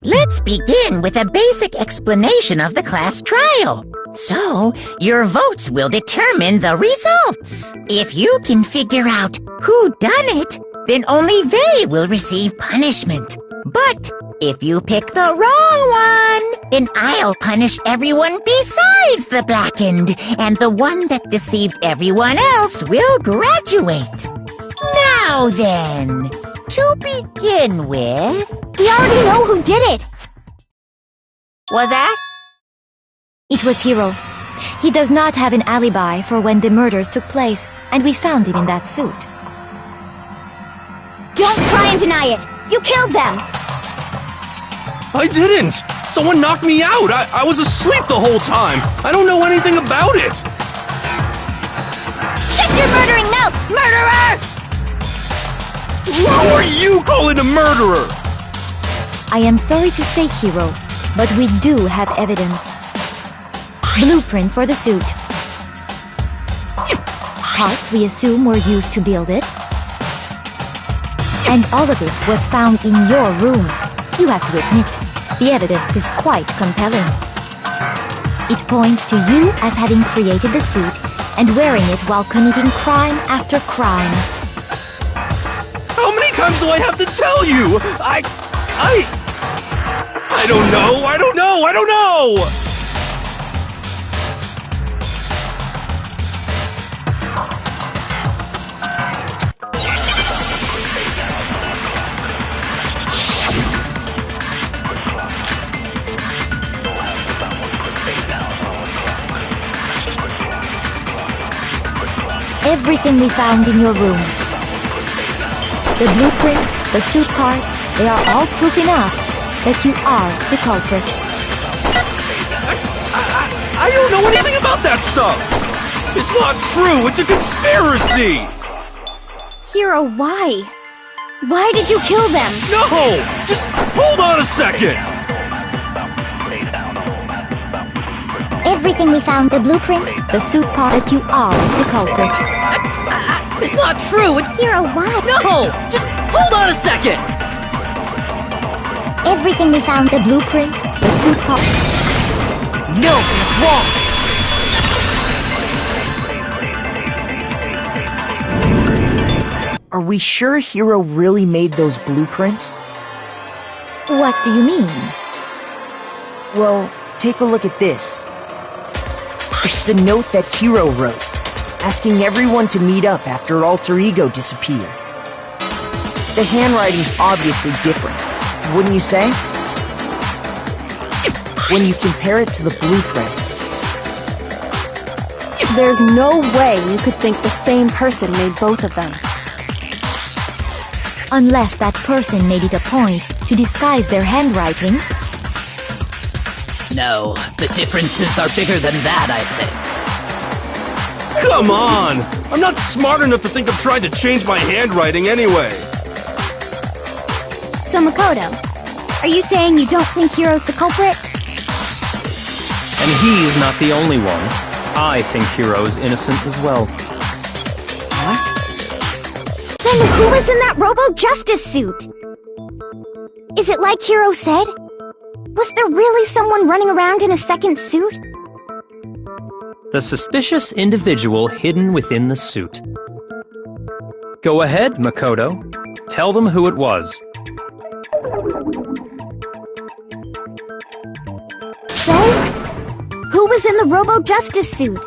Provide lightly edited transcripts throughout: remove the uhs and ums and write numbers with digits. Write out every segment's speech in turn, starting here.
Let's begin with a basic explanation of the class trial. So, your votes will determine the results. If you can figure out who done it, then only they will receive punishment. But if you pick the wrong one, then I'll punish everyone besides the blackened, and the one that deceived everyone else will graduate. Now then, to begin with... We already know who did it! Was that? It was Hiro. He does not have an alibi for when the murders took place, and we found him in that suit. Don't try and deny it! You killed them! I didn't! Someone knocked me out! I was asleep the whole time! I don't know anything about it! Shut your murdering mouth, murderer! Who are you calling a murderer? I am sorry to say, Hiro, but we do have evidence. Blueprints for the suit. Parts we assume were used to build it. And all of it was found in your room. You have to admit, the evidence is quite compelling. It points to you as having created the suit and wearing it while committing crime after crime. How many times do I have to tell you? I don't know! I don't know! Everything we found in your room. The blueprints, the suit parts, they are all proof enough that you are the culprit. I don't know anything about that stuff! It's not true! It's a conspiracy! Hiro, why? Why did you kill them? No! Just hold on a second! Everything we found, the blueprints, the suit part, that you are the culprit. It's not true! It's... Hiro, why? No! Just hold on a second! Everything we found, the blueprints, the suit part... No, it's wrong! Are we sure Hiro really made those blueprints? What do you mean? Well, take a look at this. It's the note that Hiro wrote, asking everyone to meet up after Alter Ego disappeared. The handwriting's obviously different, wouldn't you say? When you compare it to the blueprints. There's no way you could think the same person made both of them. Unless that person made it a point to disguise their handwriting. No, the differences are bigger than that, I'd say. Come on! I'm not smart enough to think of trying to change my handwriting anyway. So Makoto, are you saying you don't think Hiro's the culprit? And he's not the only one. I think Hiro's innocent as well. Then who was in that Robo-Justice suit? Is it like Hiro said? Was there really someone running around in a second suit? The suspicious individual hidden within the suit. Go ahead, Makoto. Tell them who it was. So? Who was in the Robo-Justice suit?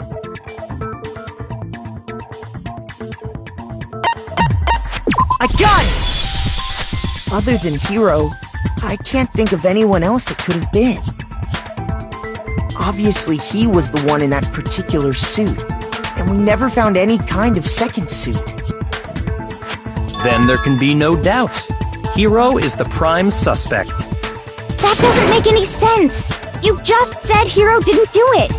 I got it! Other than Hiro, I can't think of anyone else it could have been. Obviously, he was the one in that particular suit, and we never found any kind of second suit. Then there can be no doubt. Hiro is the prime suspect. That doesn't make any sense! You just said Hiro didn't do it!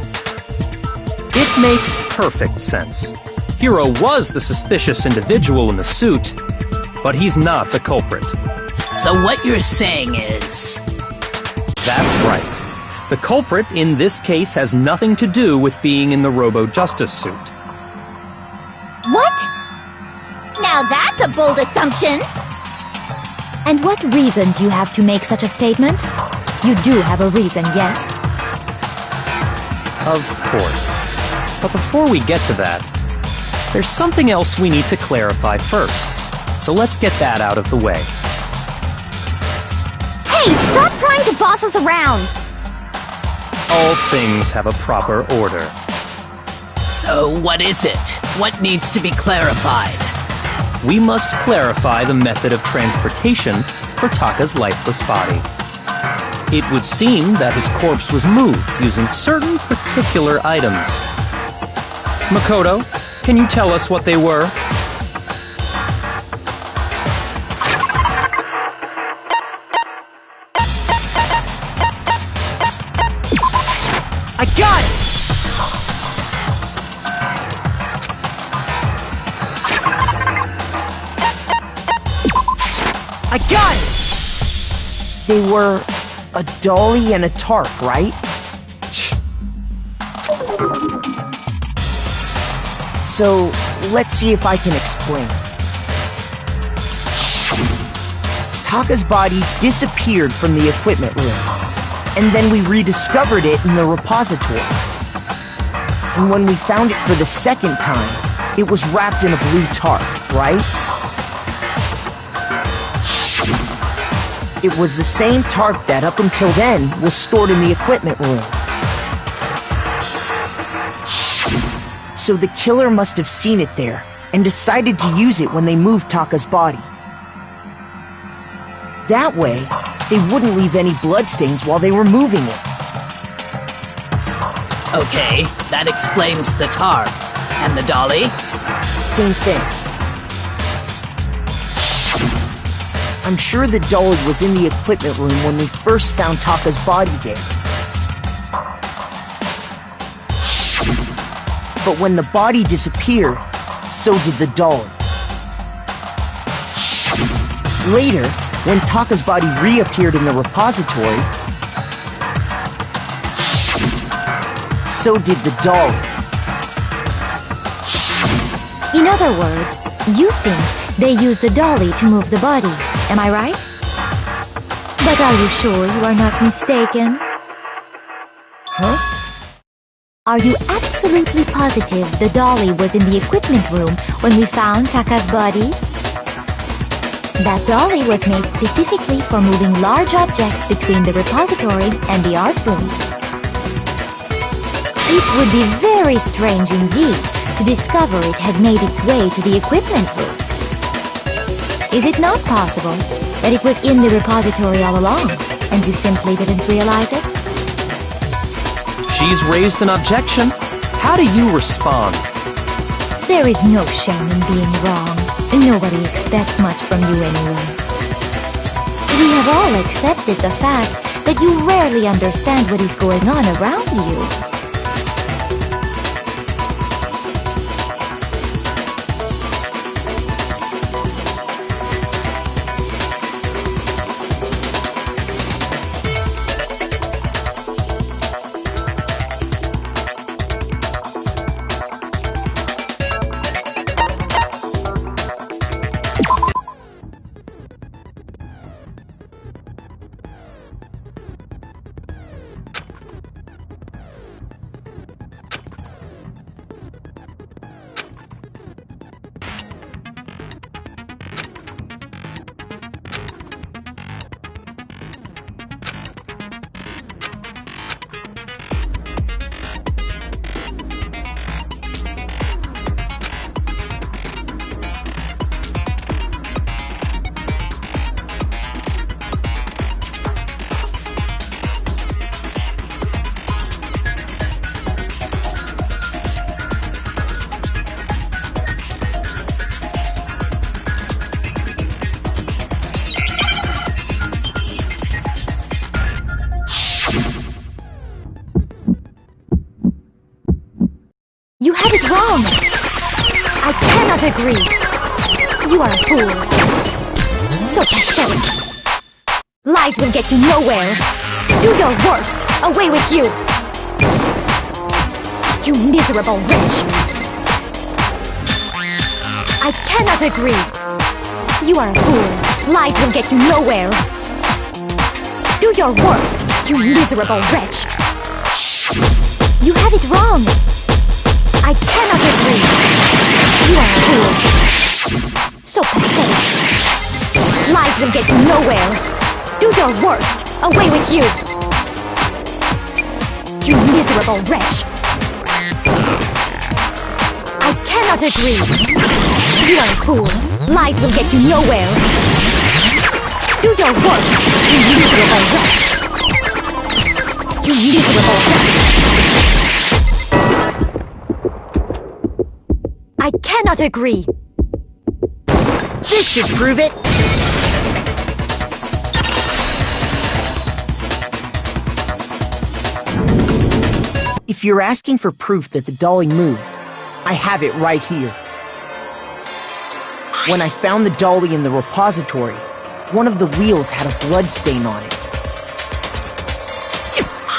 It makes perfect sense. Hiro was the suspicious individual in the suit, but he's not the culprit. So what you're saying is... That's right. The culprit in this case has nothing to do with being in the Robo-Justice suit. What? Now that's a bold assumption! And what reason do you have to make such a statement? You do have a reason, yes? Of course. But before we get to that, there's something else we need to clarify first. So let's get that out of the way. Hey, stop trying to boss us around! All things have a proper order. So what is it? What needs to be clarified? We must clarify the method of transportation for Taka's lifeless body. It would seem that his corpse was moved using certain particular items. Makoto, can you tell us what they were? I got it! I got it! They were a dolly and a tarp, right? So, let's see if I can explain. Taka's body disappeared from the equipment room, and then we rediscovered it in the repository. And when we found it for the second time, it was wrapped in a blue tarp, right? It was the same tarp that, up until then, was stored in the equipment room. So the killer must have seen it there, and decided to use it when they moved Taka's body. That way, they wouldn't leave any bloodstains while they were moving it. Okay, that explains the tarp. And the dolly? Same thing. I'm sure the dolly was in the equipment room when we first found Taka's body there. But when the body disappeared, so did the dolly. Later, when Taka's body reappeared in the repository, so did the dolly. In other words, you think they used the dolly to move the body, am I right? But are you sure you are not mistaken? Huh? Are you absolutely positive the dolly was in the equipment room when we found Taka's body? That dolly was made specifically for moving large objects between the repository and the art room. It would be very strange indeed to discover it had made its way to the equipment room. Is it not possible that it was in the repository all along, and you simply didn't realize it? She's raised an objection. How do you respond? There is no shame in being wrong. Nobody expects much from you anyway. We have all accepted the fact that you rarely understand what is going on around you. have it wrong. I cannot agree. You are a fool. So pathetic. Lies will get you nowhere. Do your worst. Away with you. You miserable wretch. I cannot agree. You are a fool. Lies will get you nowhere. Do your worst, you miserable wretch. You have it wrong. I cannot agree. You are a fool. So pathetic. Lies will get you nowhere. Do your worst. Away with you. You miserable wretch. I cannot agree. You are a fool. Lies will get you nowhere. Do your worst, you miserable wretch. You miserable wretch. I cannot agree. This should prove it. If you're asking for proof that the dolly moved, I have it right here. When I found the dolly in the repository, one of the wheels had a blood stain on it.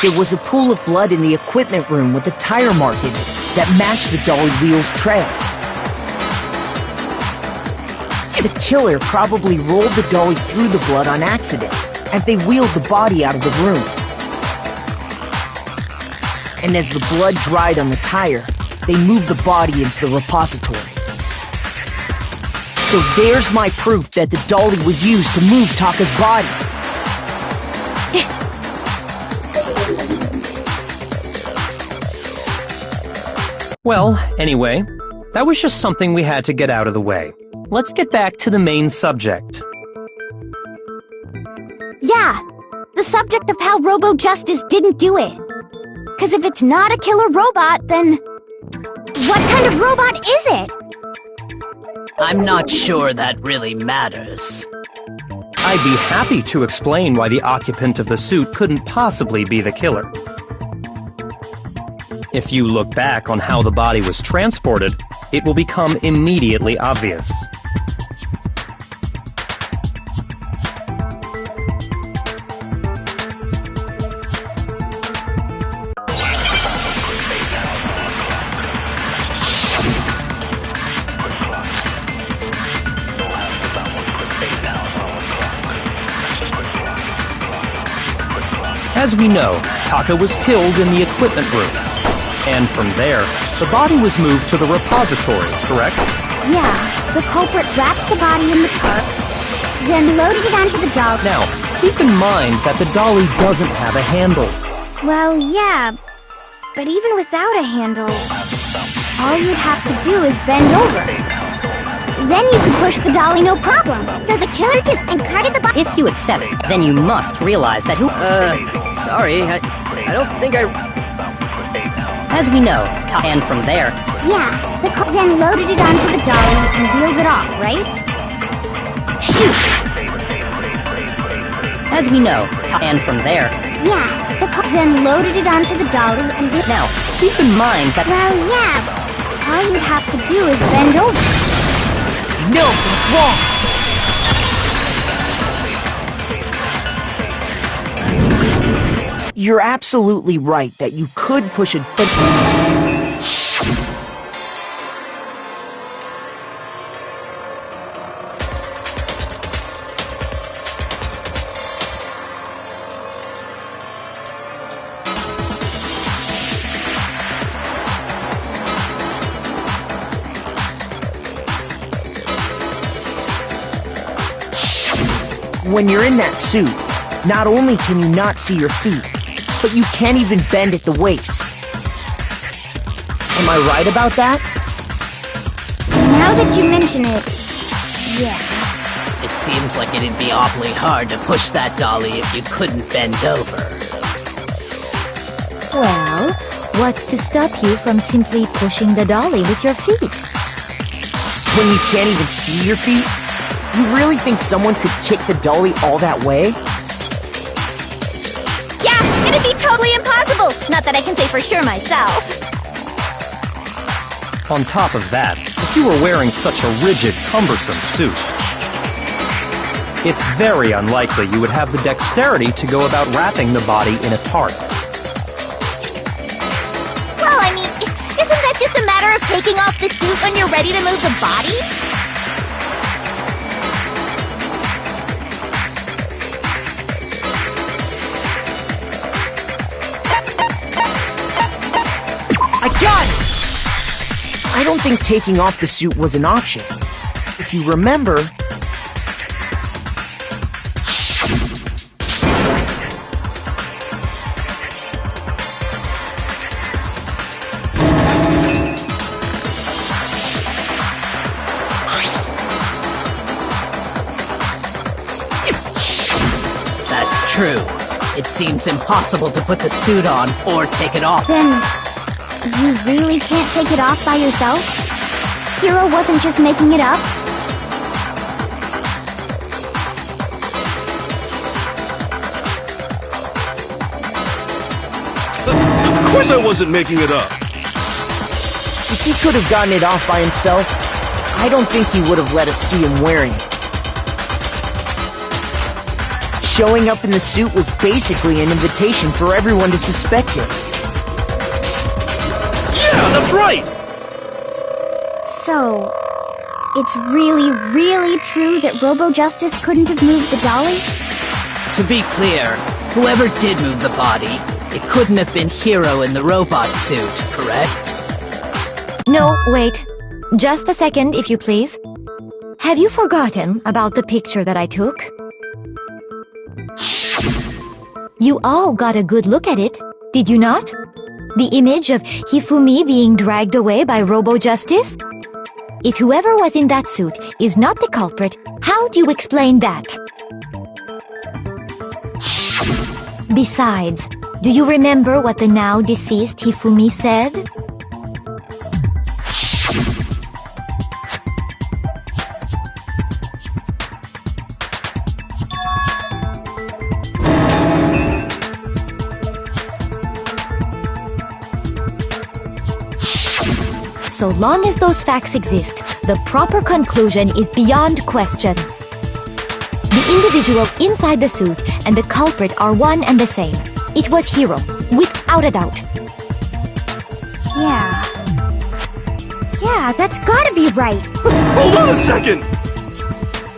There was a pool of blood in the equipment room with a tire mark in it that matched the dolly wheel's trail. The killer probably rolled the dolly through the blood on accident as they wheeled the body out of the room. And as the blood dried on the tire, they moved the body into the repository. So there's my proof that the dolly was used to move Taka's body. Well, anyway, that was just something we had to get out of the way. Let's get back to the main subject. Yeah, the subject of how Robo-Justice didn't do it. 'Cause if it's not a killer robot, then what kind of robot is it? I'm not sure that really matters. I'd be happy to explain why the occupant of the suit couldn't possibly be the killer. If you look back on how the body was transported, it will become immediately obvious. As we know, Taka was killed in the equipment room. And from there, the body was moved to the repository, correct? Yeah, the culprit wrapped the body in the tarp, then loaded it onto the dolly. Now, keep in mind that the dolly doesn't have a handle. Well, yeah, but even without a handle, all you'd have to do is bend over. Then you could push the dolly no problem. So the killer just incarted the body. If you accept it, then you must realize that Sorry, I don't think I... As we know, and from there... Yeah, then loaded it onto the dolly and wheeled it off, right? Shoot! As we know, and from there... Yeah, then loaded it onto the dolly and... Now, keep in mind that... Well, yeah, but all you'd have to do is bend over. No, that's wrong! You're absolutely right that you could push it, but... When you're in that suit, not only can you not see your feet, but you can't even bend at the waist. Am I right about that? Now that you mention it, yeah. It seems like it'd be awfully hard to push that dolly if you couldn't bend over. Well, what's to stop you from simply pushing the dolly with your feet? When you can't even see your feet? You really think someone could kick the dolly all that way? Yeah, it'd be totally impossible. Not that I can say for sure myself. On top of that, if you were wearing such a rigid, cumbersome suit, it's very unlikely you would have the dexterity to go about wrapping the body in a tarp. Well, I mean, isn't that just a matter of taking off the suit when you're ready to move the body? I got it! I don't think taking off the suit was an option. If you remember... That's true. It seems impossible to put the suit on or take it off. Then... you really can't take it off by yourself? Hiro wasn't just making it up? Of course I wasn't making it up. If he could have gotten it off by himself, I don't think he would have let us see him wearing it. Showing up in the suit was basically an invitation for everyone to suspect it. Yeah, that's right! So... it's really, really true that Robo-Justice couldn't have moved the dolly? To be clear, whoever did move the body, it couldn't have been Hiro in the robot suit, correct? No, wait. Just a second, if you please. Have you forgotten about the picture that I took? You all got a good look at it, did you not? The image of Hifumi being dragged away by Robo-Justice? If whoever was in that suit is not the culprit, how do you explain that? Besides, do you remember what the now deceased Hifumi said? So long as those facts exist, the proper conclusion is beyond question. The individual inside the suit and the culprit are one and the same. It was Hiro, without a doubt. Yeah, that's gotta be right. Hold on a second!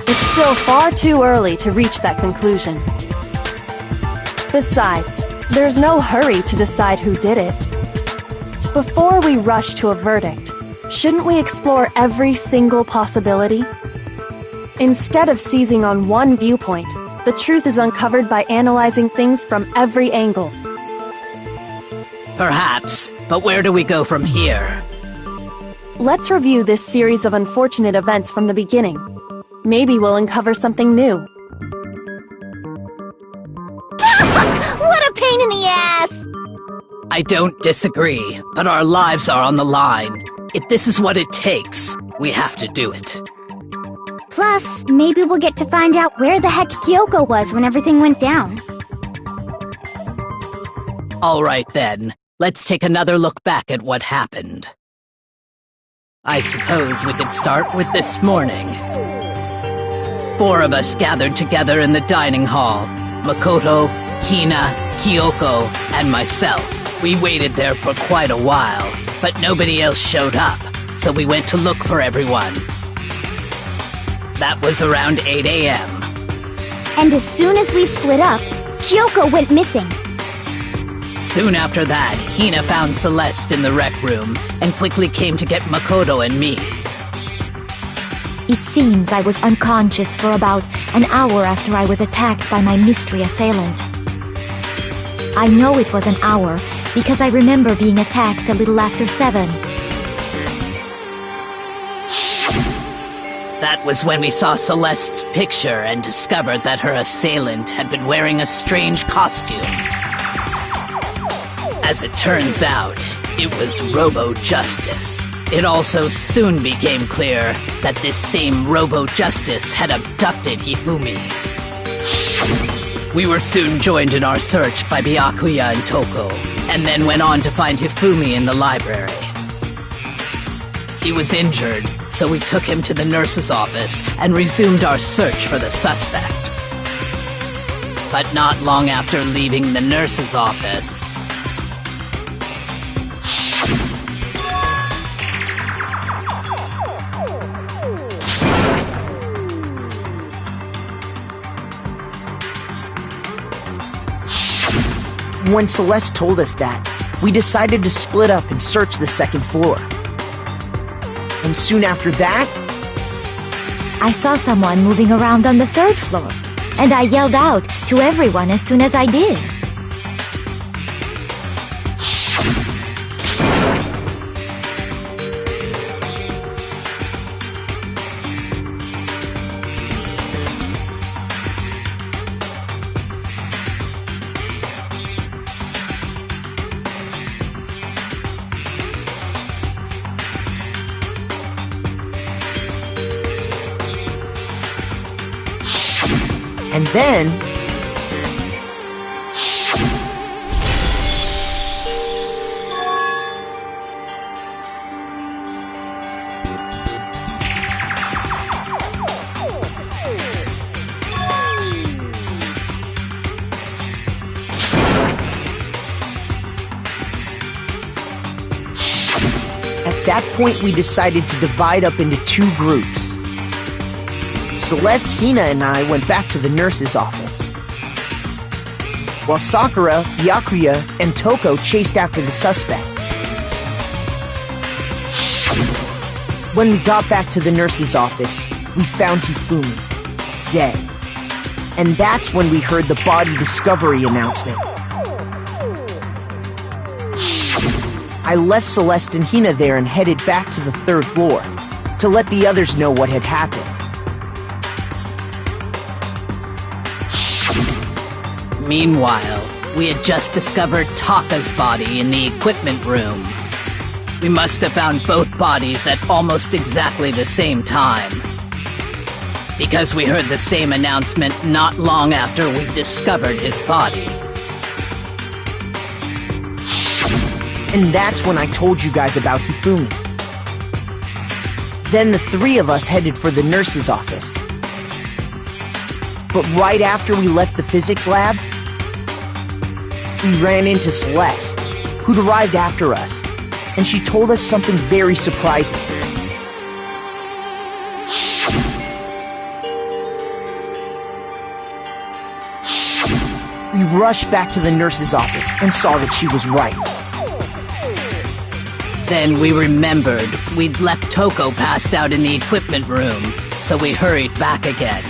It's still far too early to reach that conclusion. Besides, there's no hurry to decide who did it. Before we rush to a verdict, shouldn't we explore every single possibility? Instead of seizing on one viewpoint, the truth is uncovered by analyzing things from every angle. Perhaps, but where do we go from here? Let's review this series of unfortunate events from the beginning. Maybe we'll uncover something new. What a pain in the ass! I don't disagree, but our lives are on the line. If this is what it takes, we have to do it. Plus, maybe we'll get to find out where the heck Kyoko was when everything went down. Alright then, let's take another look back at what happened. I suppose we could start with this morning. 4 of us gathered together in the dining hall. Makoto, Hina, Kyoko, and myself. We waited there for quite a while, but nobody else showed up, so we went to look for everyone. That was around 8 a.m. And as soon as we split up, Kyoko went missing. Soon after that, Hina found Celeste in the rec room and quickly came to get Makoto and me. It seems I was unconscious for about an hour after I was attacked by my mystery assailant. I know it was an hour because I remember being attacked a little after 7. That was when we saw Celeste's picture and discovered that her assailant had been wearing a strange costume. As it turns out, it was Robo-Justice. It also soon became clear that this same Robo-Justice had abducted Hifumi. We were soon joined in our search by Byakuya and Toko, and then went on to find Hifumi in the library. He was injured, so we took him to the nurse's office and resumed our search for the suspect. But not long after leaving the nurse's office... When Celeste told us that, we decided to split up and search the second floor. And soon after that, I saw someone moving around on the third floor, and I yelled out to everyone as soon as I did. and then... At that point, we decided to divide up into two groups. Celeste, Hina, and I went back to the nurse's office, while Sakura, Byakuya, and Toko chased after the suspect. When we got back to the nurse's office, we found Hifumi, dead. And that's when we heard the body discovery announcement. I left Celeste and Hina there and headed back to the third floor to let the others know what had happened. Meanwhile, we had just discovered Taka's body in the equipment room. We must have found both bodies at almost exactly the same time, because we heard the same announcement not long after we discovered his body. And that's when I told you guys about Hifumi. Then the three of us headed for the nurse's office. But right after we left the physics lab, we ran into Celeste, who'd arrived after us, and she told us something very surprising. We rushed back to the nurse's office and saw that she was right. Then we remembered we'd left Toko passed out in the equipment room, so we hurried back again.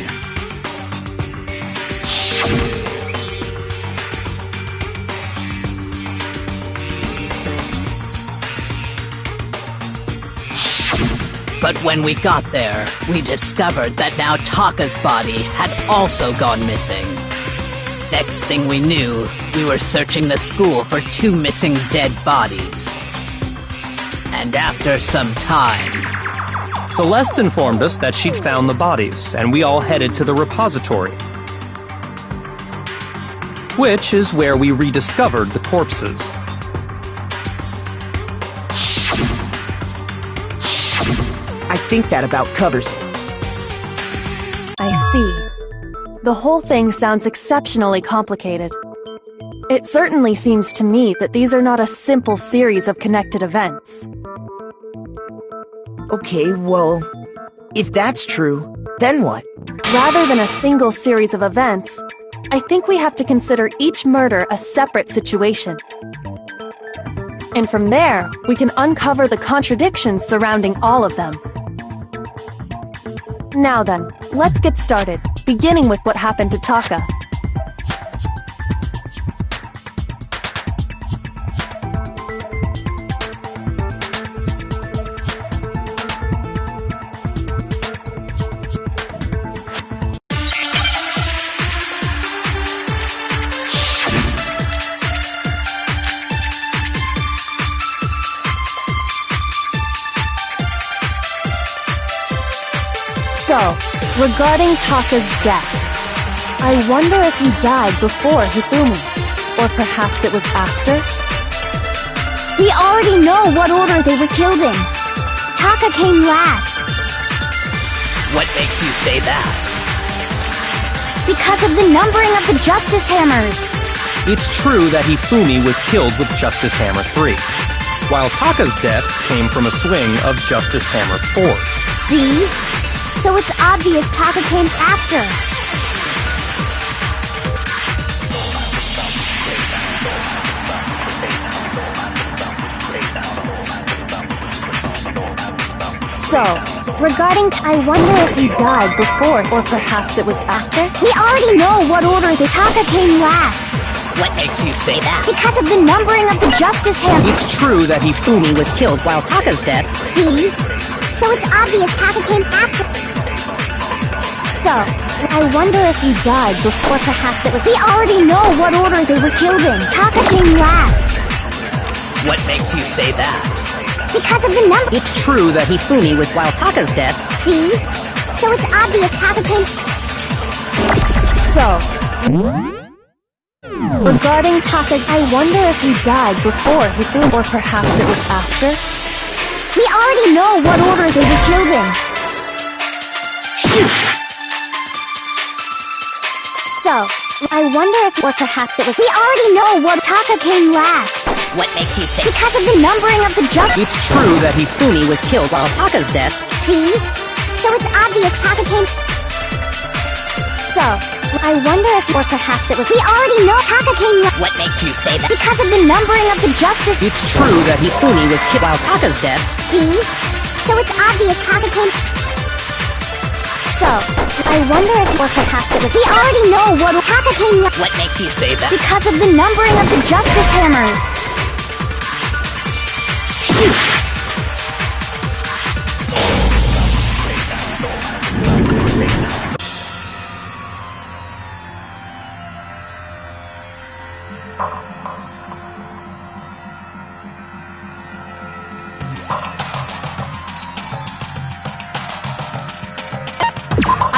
But when we got there, we discovered that now Taka's body had also gone missing. Next thing we knew, we were searching the school for two missing dead bodies. And after some time... Celeste informed us that she'd found the bodies, and we all headed to the repository, which is where we rediscovered the corpses. I think that about covers it. I see. The whole thing sounds exceptionally complicated. It certainly seems to me that these are not a simple series of connected events. Okay, well, if that's true, then what? Rather than a single series of events, I think we have to consider each murder a separate situation. And from there, we can uncover the contradictions surrounding all of them. Now then, let's get started, beginning with what happened to Taka. So, regarding Taka's death, I wonder if he died before Hifumi, or perhaps it was after? We already know what order they were killed in. Taka came last. What makes you say that? Because of the numbering of the Justice Hammers. It's true that Hifumi was killed with Justice Hammer 3, while Taka's death came from a swing of Justice Hammer 4. See? So it's obvious Taka came after. So, regarding I wonder if he died before, or perhaps it was after? We already know what order the Taka came last. What makes you say that? Because of the numbering of the Justice Hammer. It's true that Hifumi was killed while Taka's death. See? So it's obvious Taka came after. So, I wonder if he died before, perhaps it was. We already know what order they were killed in. Taka came last. What makes you say that? Because of the number. It's true that Hifumi was while Taka's death. See? So it's obvious Taka came. So, regarding Taka's, I wonder if he died before Hifumi, or perhaps it was after? We already know what order they were killed in. Shoot! So, I wonder if, or perhaps it was. We already know what Taka came last. What makes you say? Because of the numbering of the Justice. It's true that Hifumi was killed while Taka's death. See? So it's obvious Taka came. So, I wonder if, or perhaps it was. We already know Taka came last. What makes you say that? Because of the numbering of the Justice. It's true that Hifumi was killed while Taka's death. See? So it's obvious Taka came. So, I wonder if, or perhaps it was. We already know what Taka came last. What makes you say that? Because of the numbering of the Justice Hammers. Shoot!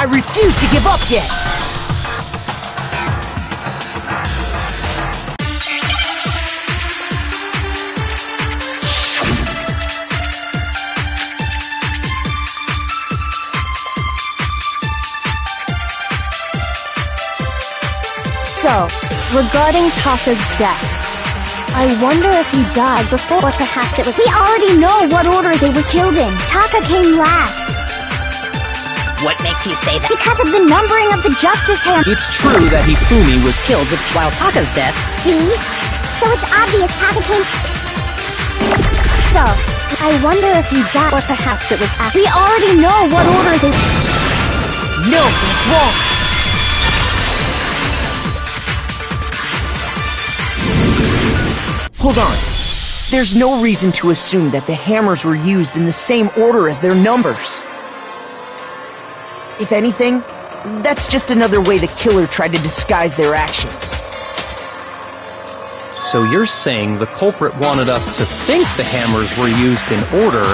I refuse to give up yet! So, regarding Taka's death, I wonder if he died before, or perhaps it was. We already know what order they were killed in. Taka came last. What makes you say that? Because of the numbering of the Justice Hammer. It's true that Hifumi was Killed with while Taka's death. See? So it's obvious Taka came. so, I wonder if he died, or perhaps it was after. We already know what order they. No, that's wrong! Hold on. There's no reason to assume that the hammers were used in the same order as their numbers. If anything, that's just another way the killer tried to disguise their actions. So you're saying the culprit wanted us to think the hammers were used in order,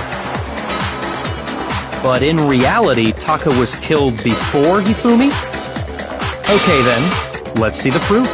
but in reality, Taka was killed before Hifumi? Okay then, let's see the proof.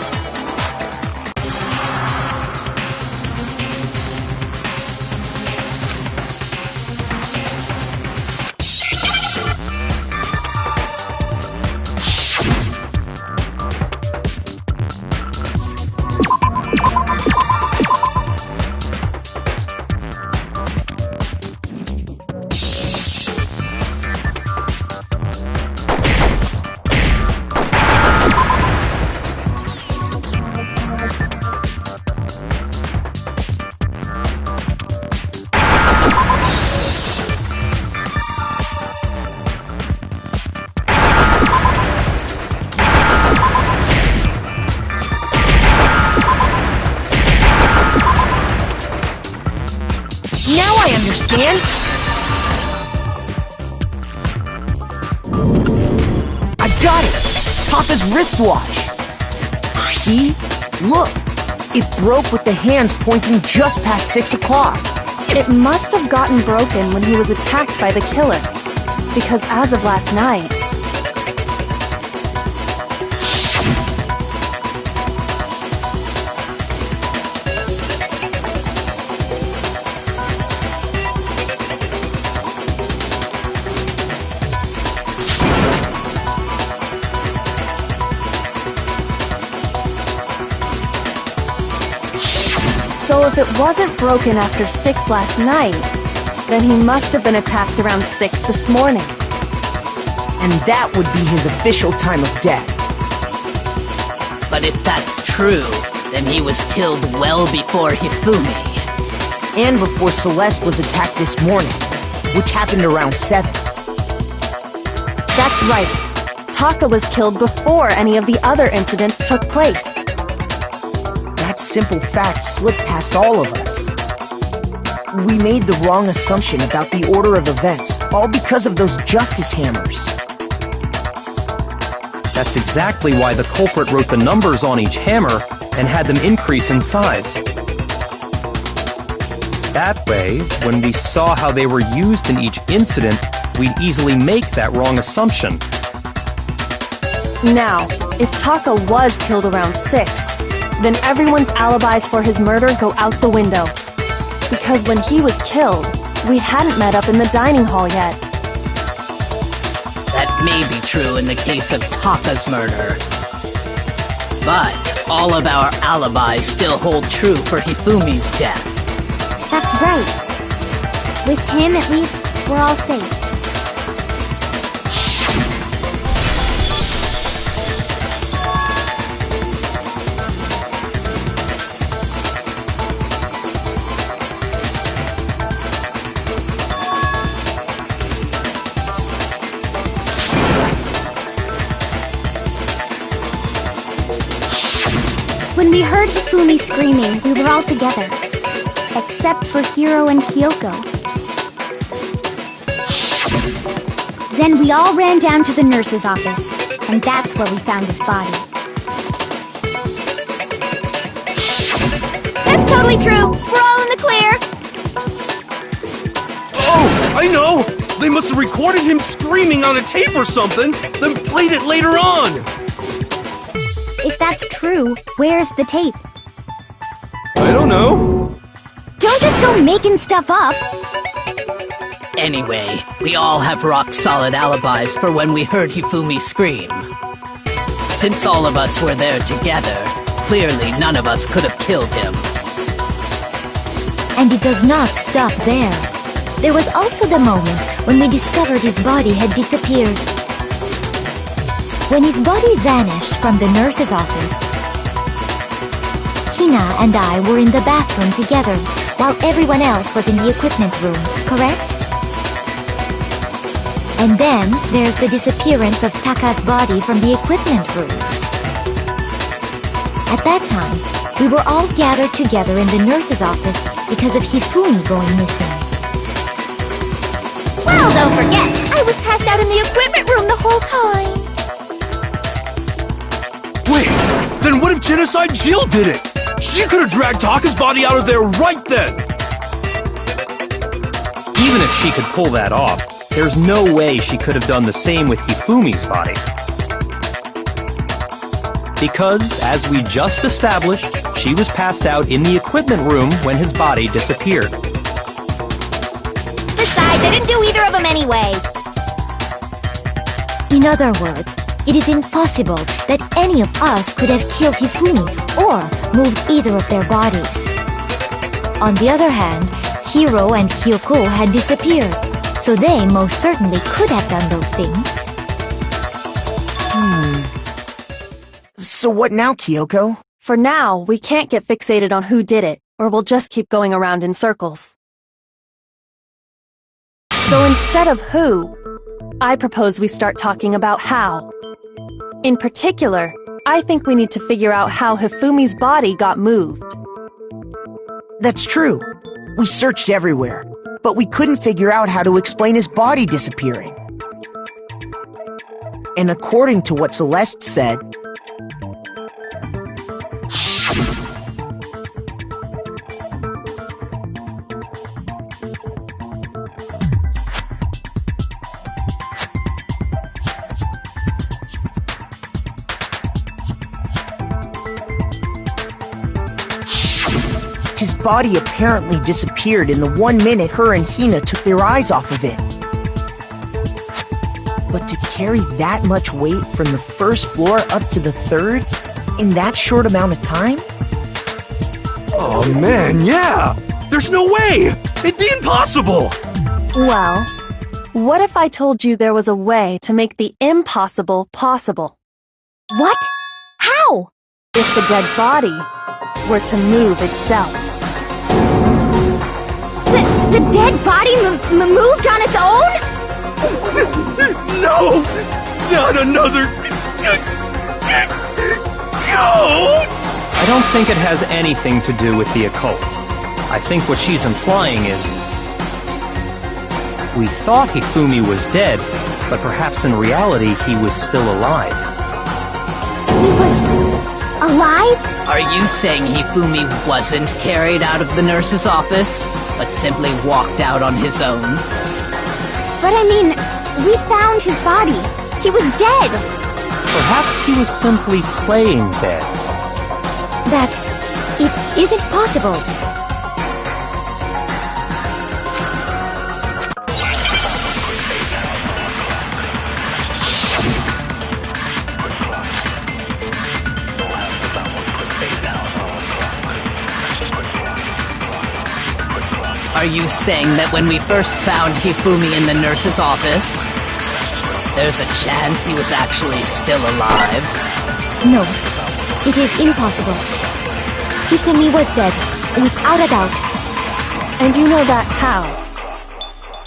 Now I understand! I got it! Papa's wristwatch! See? Look! It broke with the hands pointing just past 6 o'clock. It must have gotten broken when he was attacked by the killer, because as of last night, if it wasn't broken after 6 last night, then he must have been attacked around 6 this morning. And that would be his official time of death. But if that's true, then he was killed well before Hifumi. And before Celeste was attacked this morning, which happened around 7. That's right. Taka was killed before any of the other incidents took place. That simple fact slipped past all of us. We made the wrong assumption about the order of events, all because of those justice hammers. That's exactly why the culprit wrote the numbers on each hammer and had them increase in size. That way, when we saw how they were used in each incident, we'd easily make that wrong assumption. Now, if Taka was killed around 6, then everyone's alibis for his murder go out the window. Because when he was killed, we hadn't met up in the dining hall yet. That may be true in the case of Taka's murder. But all of our alibis still hold true for Hifumi's death. That's right. With him, at least, we're all safe. When we heard Hifumi screaming, we were all together. Except for Hiro and Kyoko. Then we all ran down to the nurse's office, and that's where we found his body. That's totally true! We're all in the clear! Oh, I know! They must have recorded him screaming on a tape or something, then played it later on! If that's true, where's the tape? I don't know. Don't just go making stuff up! Anyway, we all have rock-solid alibis for when we heard Hifumi scream. Since all of us were there together, clearly none of us could have killed him. And it does not stop there. There was also the moment when we discovered his body had disappeared. When his body vanished from the nurse's office, Hina and I were in the bathroom together, while everyone else was in the equipment room, correct? And then there's the disappearance of Taka's body from the equipment room. At that time, we were all gathered together in the nurse's office because of Hifumi going missing. Well, don't forget, I was passed out in the equipment room the whole time! Wait, then what if Genocide Jill did it? She could have dragged Taka's body out of there right then! Even if she could pull that off, there's no way she could have done the same with Hifumi's body. Because, as we just established, she was passed out in the equipment room when his body disappeared. Besides, I didn't do either of them anyway! In other words, it is impossible that any of us could have killed Hifumi or moved either of their bodies. On the other hand, Hiro and Kyoko had disappeared, so they most certainly could have done those things. So what now, Kyoko? For now, we can't get fixated on who did it, or we'll just keep going around in circles. So instead of who, I propose we start talking about how. In particular, I think we need to figure out how Hifumi's body got moved. That's true. We searched everywhere, but we couldn't figure out how to explain his body disappearing. And according to what Celeste said, his body apparently disappeared in the 1 minute her and Hina took their eyes off of it. But to carry that much weight from the first floor up to the 3rd in that short amount of time? Oh man, yeah! There's no way! It'd be impossible! Well, what if I told you there was a way to make the impossible possible? What? How? If the dead body were to move itself. The dead body moved on its own? No! Not another... ghost! I don't think it has anything to do with the occult. I think what she's implying is... we thought Hifumi was dead, but perhaps in reality he was still alive. He was... alive? Are you saying Hifumi wasn't carried out of the nurse's office, but simply walked out on his own? But I mean, we found his body. He was dead. Perhaps he was simply playing dead. That... it isn't possible. Are you saying that when we first found Hifumi in the nurse's office, there's a chance he was actually still alive? No, it is impossible. Hifumi was dead, without a doubt. And you know that how?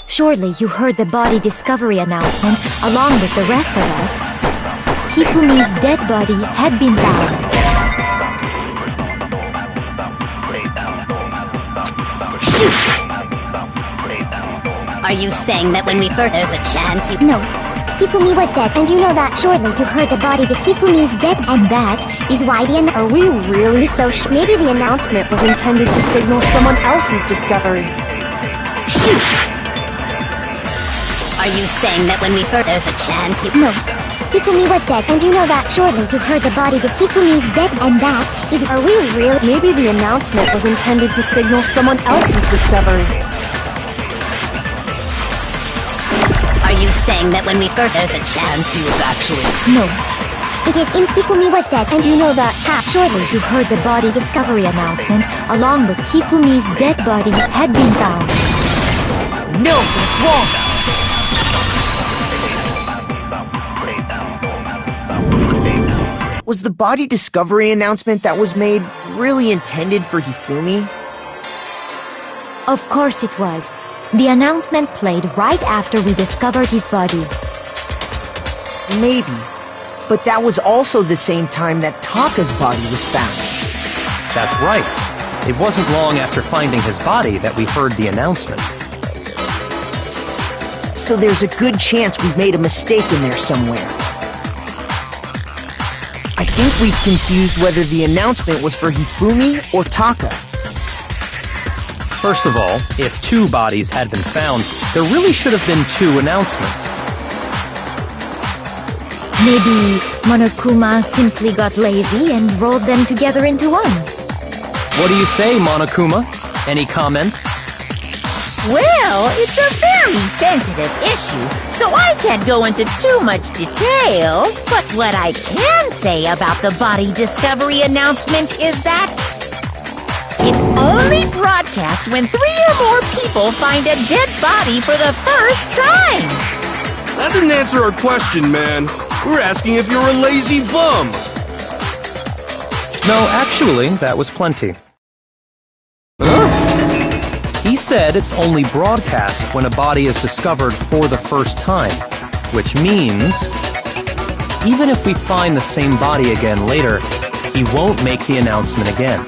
Surely you heard the body discovery announcement along with the rest of us. Hifumi's dead body had been found. Shoot! Are you saying that when we first there's a chance you... No, Hifumi was dead, and you know that. Surely you heard the body that Hifumi's dead, and that is why the... Are we really so maybe the announcement was intended to signal someone else's discovery. Shoot! Are you saying that when we first there's a chance you... No, Hifumi was dead, and you know that. Surely you heard the body that Hifumi's dead, and that is... Are we real? Maybe the announcement was intended to signal someone else's discovery. Are you saying that when we first there's a chance He was actually... No, it is in Hifumi was dead, and you know that. Surely you heard the body discovery announcement along with Hifumi's dead body had been found. No, that's wrong! Was the body discovery announcement that was made really intended for Hifumi? Of course it was. The announcement played right after we discovered his body. Maybe. But that was also the same time that Taka's body was found. That's right. It wasn't long after finding his body that we heard the announcement. So there's a good chance we've made a mistake in there somewhere. I think we've confused whether the announcement was for Hifumi or Taka. First of all, if two bodies had been found, there really should have been two announcements. Maybe Monokuma simply got lazy and rolled them together into one. What do you say, Monokuma? Any comment? Well, it's a very sensitive issue, so I can't go into too much detail. But what I can say about the body discovery announcement is that it's only broadcast when 3 or more people find a dead body for the first time. That didn't answer our question, man. We're asking if you're a lazy bum. No, actually, that was plenty. He said it's only broadcast when a body is discovered for the first time, which means even if we find the same body again later, he won't make the announcement again.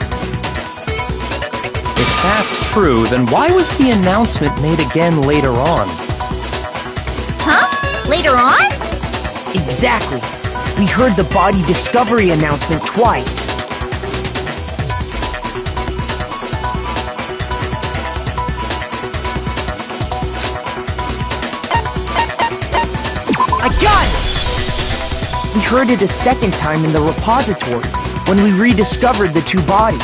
If that's true, then why was the announcement made again later on? Huh? Later on? Exactly. We heard the body discovery announcement twice. I got it! We heard it a second time in the repository, when we rediscovered the two bodies.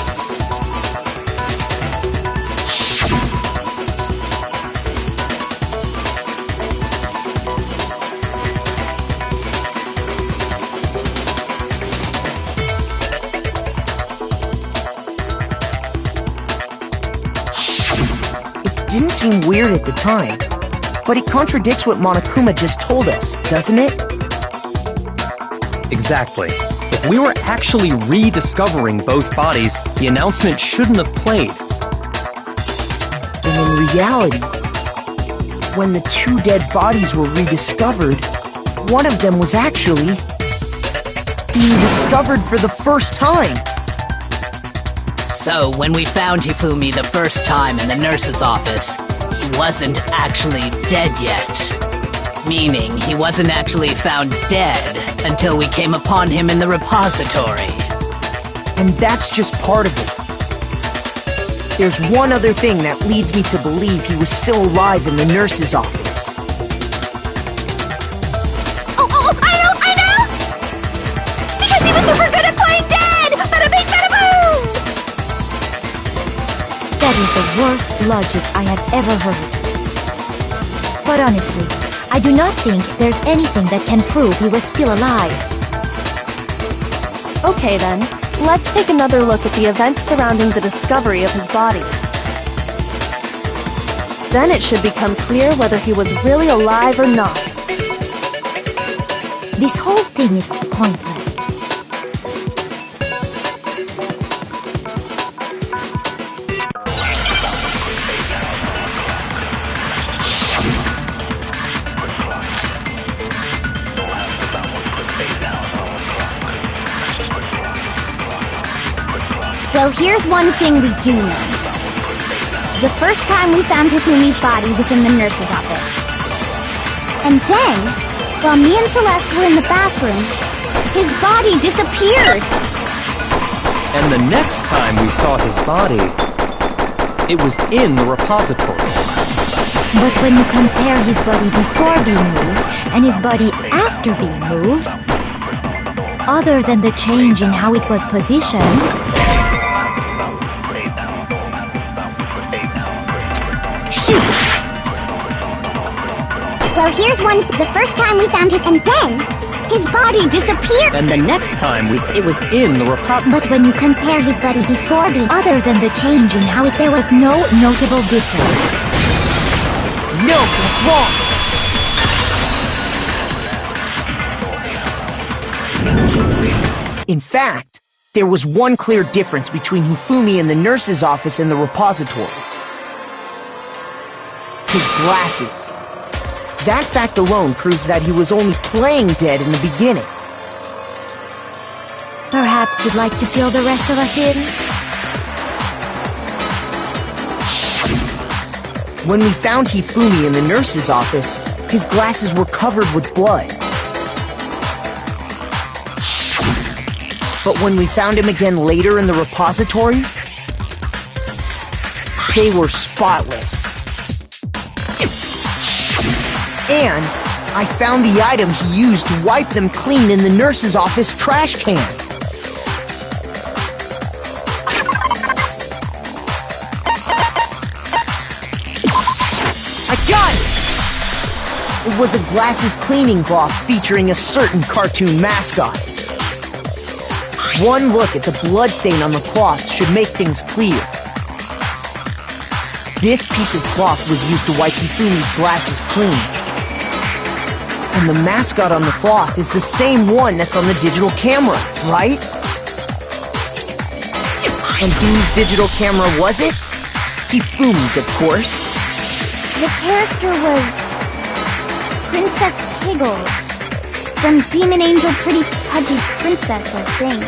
didn't seem weird at the time, but it contradicts what Monokuma just told us, doesn't it? Exactly. If we were actually rediscovering both bodies, the announcement shouldn't have played. And in reality, when the two dead bodies were rediscovered, one of them was actually being discovered for the first time. So, when we found Hifumi the first time in the nurse's office, he wasn't actually dead yet. Meaning, he wasn't actually found dead until we came upon him in the repository. And that's just part of it. There's one other thing that leads me to believe he was still alive in the nurse's office. Oh, I know! Because he was super good at playing dead! Bada bing, bada boom! That is the worst logic I have ever heard. But honestly, I do not think there's anything that can prove he was still alive. Okay then, let's take another look at the events surrounding the discovery of his body. Then it should become clear whether he was really alive or not. This whole thing is pointless. Well, here's one thing we do know. The first time we found Hifumi's body was in the nurse's office. And then, while me and Celeste were in the bathroom, his body disappeared! And the next time we saw his body, it was in the repository. But when you compare his body before being moved and his body after being moved, other than the change in how it was positioned, well, here's one. The first time we found him, and then his body disappeared. And the next time it was in the But when you compare his body before being, other than the change in how it, there was no notable difference. No, that's wrong! In fact, there was one clear difference between Hifumi in the nurse's office and the repository. His glasses. That fact alone proves that he was only playing dead in the beginning. Perhaps you'd like to fill the rest of us in? When we found Hifumi in the nurse's office, his glasses were covered with blood. But when we found him again later in the repository, they were spotless. And I found the item he used to wipe them clean in the nurse's office trash can. I got it! It was a glasses cleaning cloth featuring a certain cartoon mascot. One look at the bloodstain on the cloth should make things clear. This piece of cloth was used to wipe Hifumi's glasses clean. And the mascot on the cloth is the same one that's on the digital camera, right? And whose digital camera was it? Hifumi's, of course. the character was Princess Pickles from Demon Angel Pretty Pudgy Princess, I think.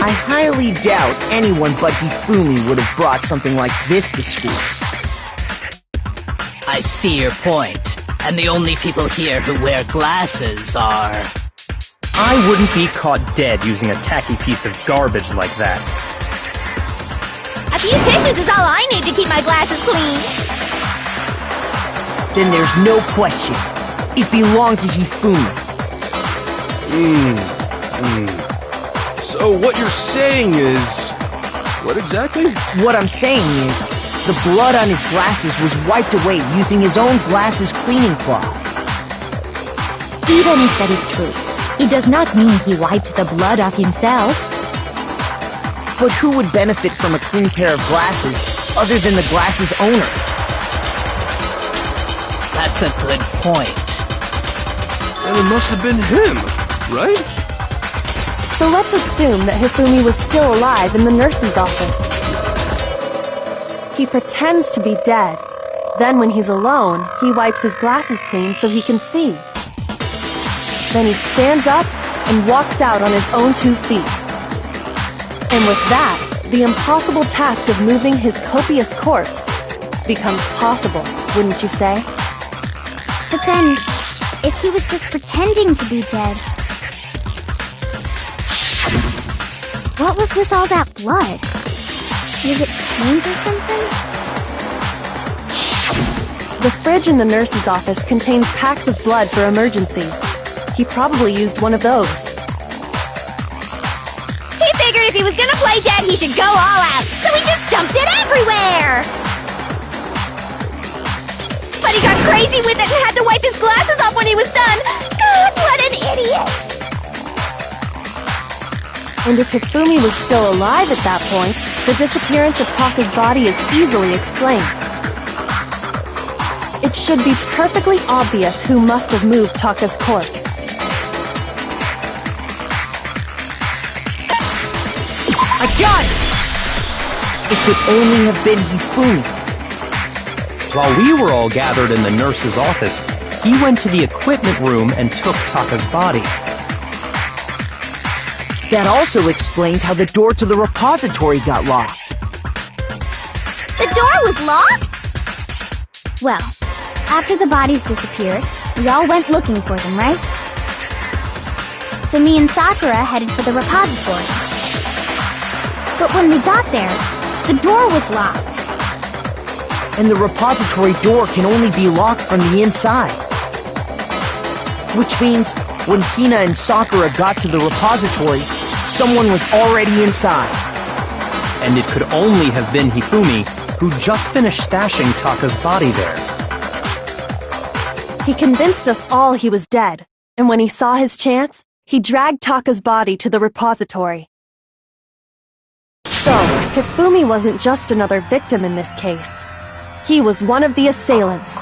I highly doubt anyone but Hifumi would have brought something like this to school. I see your point. And the only people here who wear glasses are... I wouldn't be caught dead using a tacky piece of garbage like that. A few tissues is all I need to keep my glasses clean. Then there's no question. It belonged to Hifumi. So what you're saying is... what exactly? What I'm saying is, the blood on his glasses was wiped away using his own glasses cleaning cloth. Even if that is true, it does not mean he wiped the blood off himself. But who would benefit from a clean pair of glasses other than the glasses owner? That's a good point. And it must have been him, right? So let's assume that Hifumi was still alive in the nurse's office. He pretends to be dead. Then when he's alone, he wipes his glasses clean so he can see. Then he stands up and walks out on his own 2 feet. And with that, the impossible task of moving his copious corpse becomes possible, wouldn't you say? But then, if he was just pretending to be dead, what was with all that blood? Was it paint or something? The fridge in the nurse's office contains packs of blood for emergencies. He probably used one of those. He figured if he was gonna play dead, he should go all out, so he just dumped it everywhere! But he got crazy with it and had to wipe his glasses off when he was done! God, what an idiot! And if Hifumi was still alive at that point, the disappearance of Taka's body is easily explained. It should be perfectly obvious who must have moved Taka's corpse. I got it! It could only have been Hifumi. While we were all gathered in the nurse's office, he went to the equipment room and took Taka's body. That also explains how the door to the repository got locked. The door was locked? Well, after the bodies disappeared, we all went looking for them, right? So me and Sakura headed for the repository. But when we got there, the door was locked. And the repository door can only be locked from the inside. Which means, when Hina and Sakura got to the repository, someone was already inside. And it could only have been Hifumi, who just finished stashing Taka's body there. He convinced us all he was dead, and when he saw his chance, he dragged Taka's body to the repository. So, Hifumi wasn't just another victim in this case. He was one of the assailants.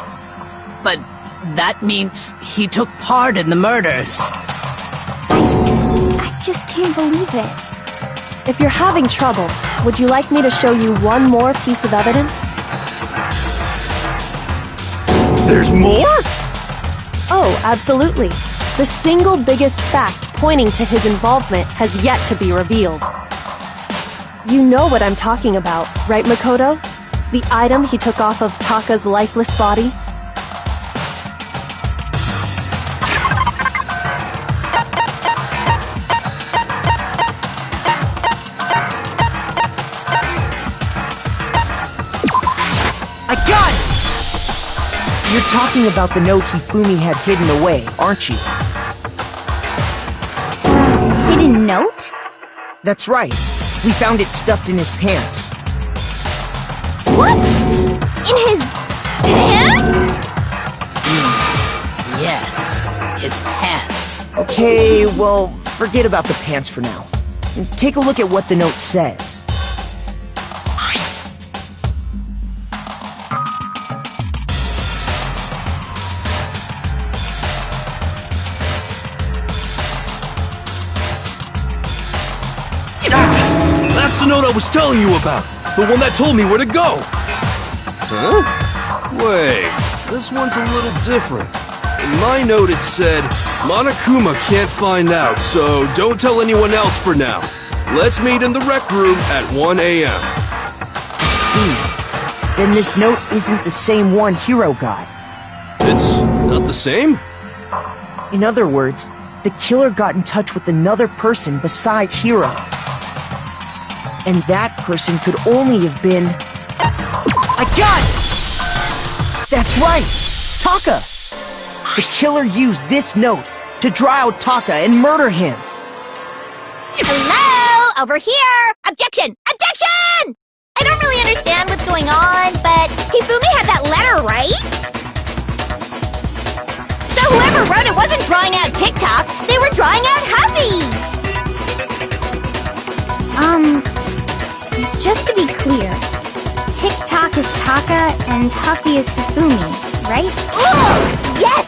But that means he took part in the murders. I just can't believe it. If you're having trouble, would you like me to show you one more piece of evidence? There's more? Oh, absolutely. The single biggest fact pointing to his involvement has yet to be revealed. You know what I'm talking about, right, Makoto? The item he took off of Taka's lifeless body? I got it! You're talking about the note Hifumi had hidden away, aren't you? Hidden note? That's right. We found it stuffed in his pants. What? In his pants? Yes, his pants. Okay, well, forget about the pants for now. Take a look at what the note says. That's the note I was telling you about! The one that told me where to go! Huh? Wait, this one's a little different. In my note it said, Monokuma can't find out, so don't tell anyone else for now. Let's meet in the rec room at 1 a.m. I see. Then this note isn't the same one Hiro got. It's not the same? In other words, the killer got in touch with another person besides Hiro. And that person could only have been... I got it! That's right! Taka! The killer used this note to draw out Taka and murder him. Hello? Over here! Objection! Objection! I don't really understand what's going on, but Hifumi had that letter, right? So whoever wrote it wasn't drawing out TikTok, they were drawing out Huffy! Just to be clear, TikTok is Taka and Huffy is Hifumi, right? Ugh! Yes!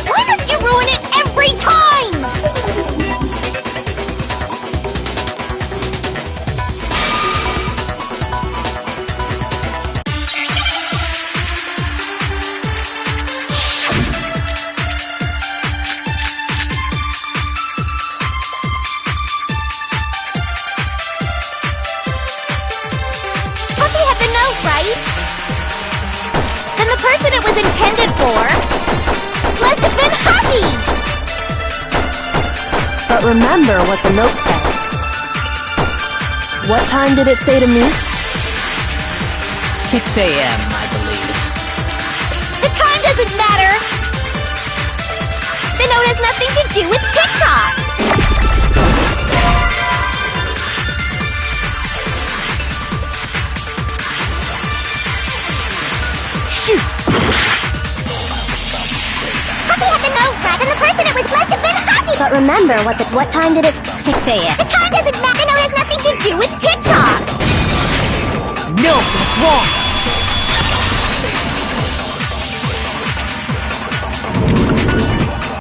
Why must you ruin it every time? Puppy had the note, right? Then the person it was intended for must have been Happy! But remember what the note said. What time did it say to meet? 6 a.m., I believe. The time doesn't matter! The note has nothing to do with TikTok! Shoot! Happy had the note, right? And the person it was must have been Happy! But remember, what time did it... 6 a.m. The time doesn't matter! The note has nothing to do with TikTok! No, that's wrong!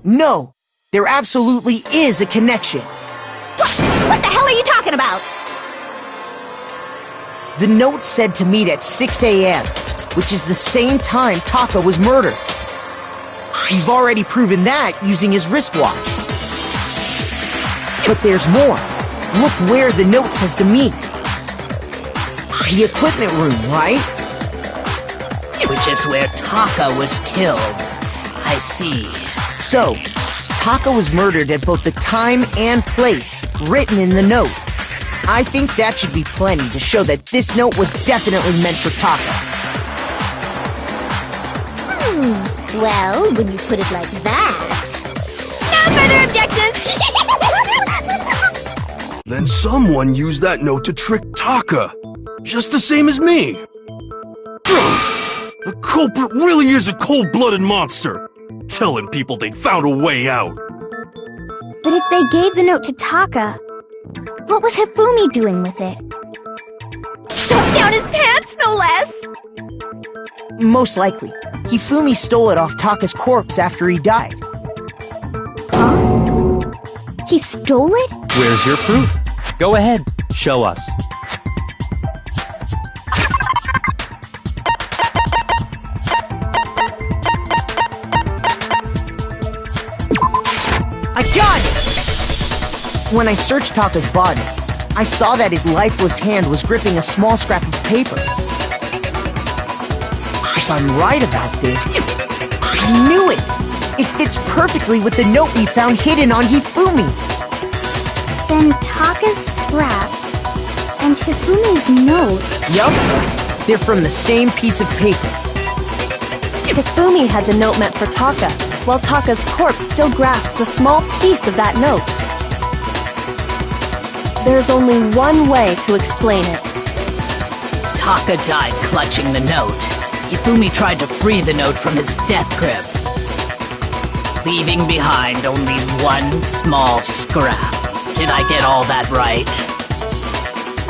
No! There absolutely is a connection! What the hell are you talking about? The note said to meet at 6 a.m., which is the same time Taka was murdered. We've already proven that using his wristwatch. But there's more. Look where the note says to meet. The equipment room, right? Which is where Taka was killed. I see. So, Taka was murdered at both the time and place written in the note. I think that should be plenty to show that this note was definitely meant for Taka. Well, when you put it like that... No further objections! Then someone used that note to trick Taka. Just the same as me. The culprit really is a cold-blooded monster. Telling people they found a way out. But if they gave the note to Taka, what was Hifumi doing with it? Stuffed down his pants, no less! Most likely, Hifumi stole it off Taka's corpse after he died. Huh? He stole it? Where's your proof? Go ahead, show us. I got it! When I searched Taka's body, I saw that his lifeless hand was gripping a small scrap of paper. If I'm right about this, I knew it! It fits perfectly with the note we found hidden on Hifumi. Then Taka's scrap and Hifumi's note. Yup, they're from the same piece of paper. Hifumi had the note meant for Taka, while Taka's corpse still grasped a small piece of that note. There's only one way to explain it. Taka died clutching the note. Hifumi tried to free the note from his death grip, leaving behind only one small scrap. Did I get all that right?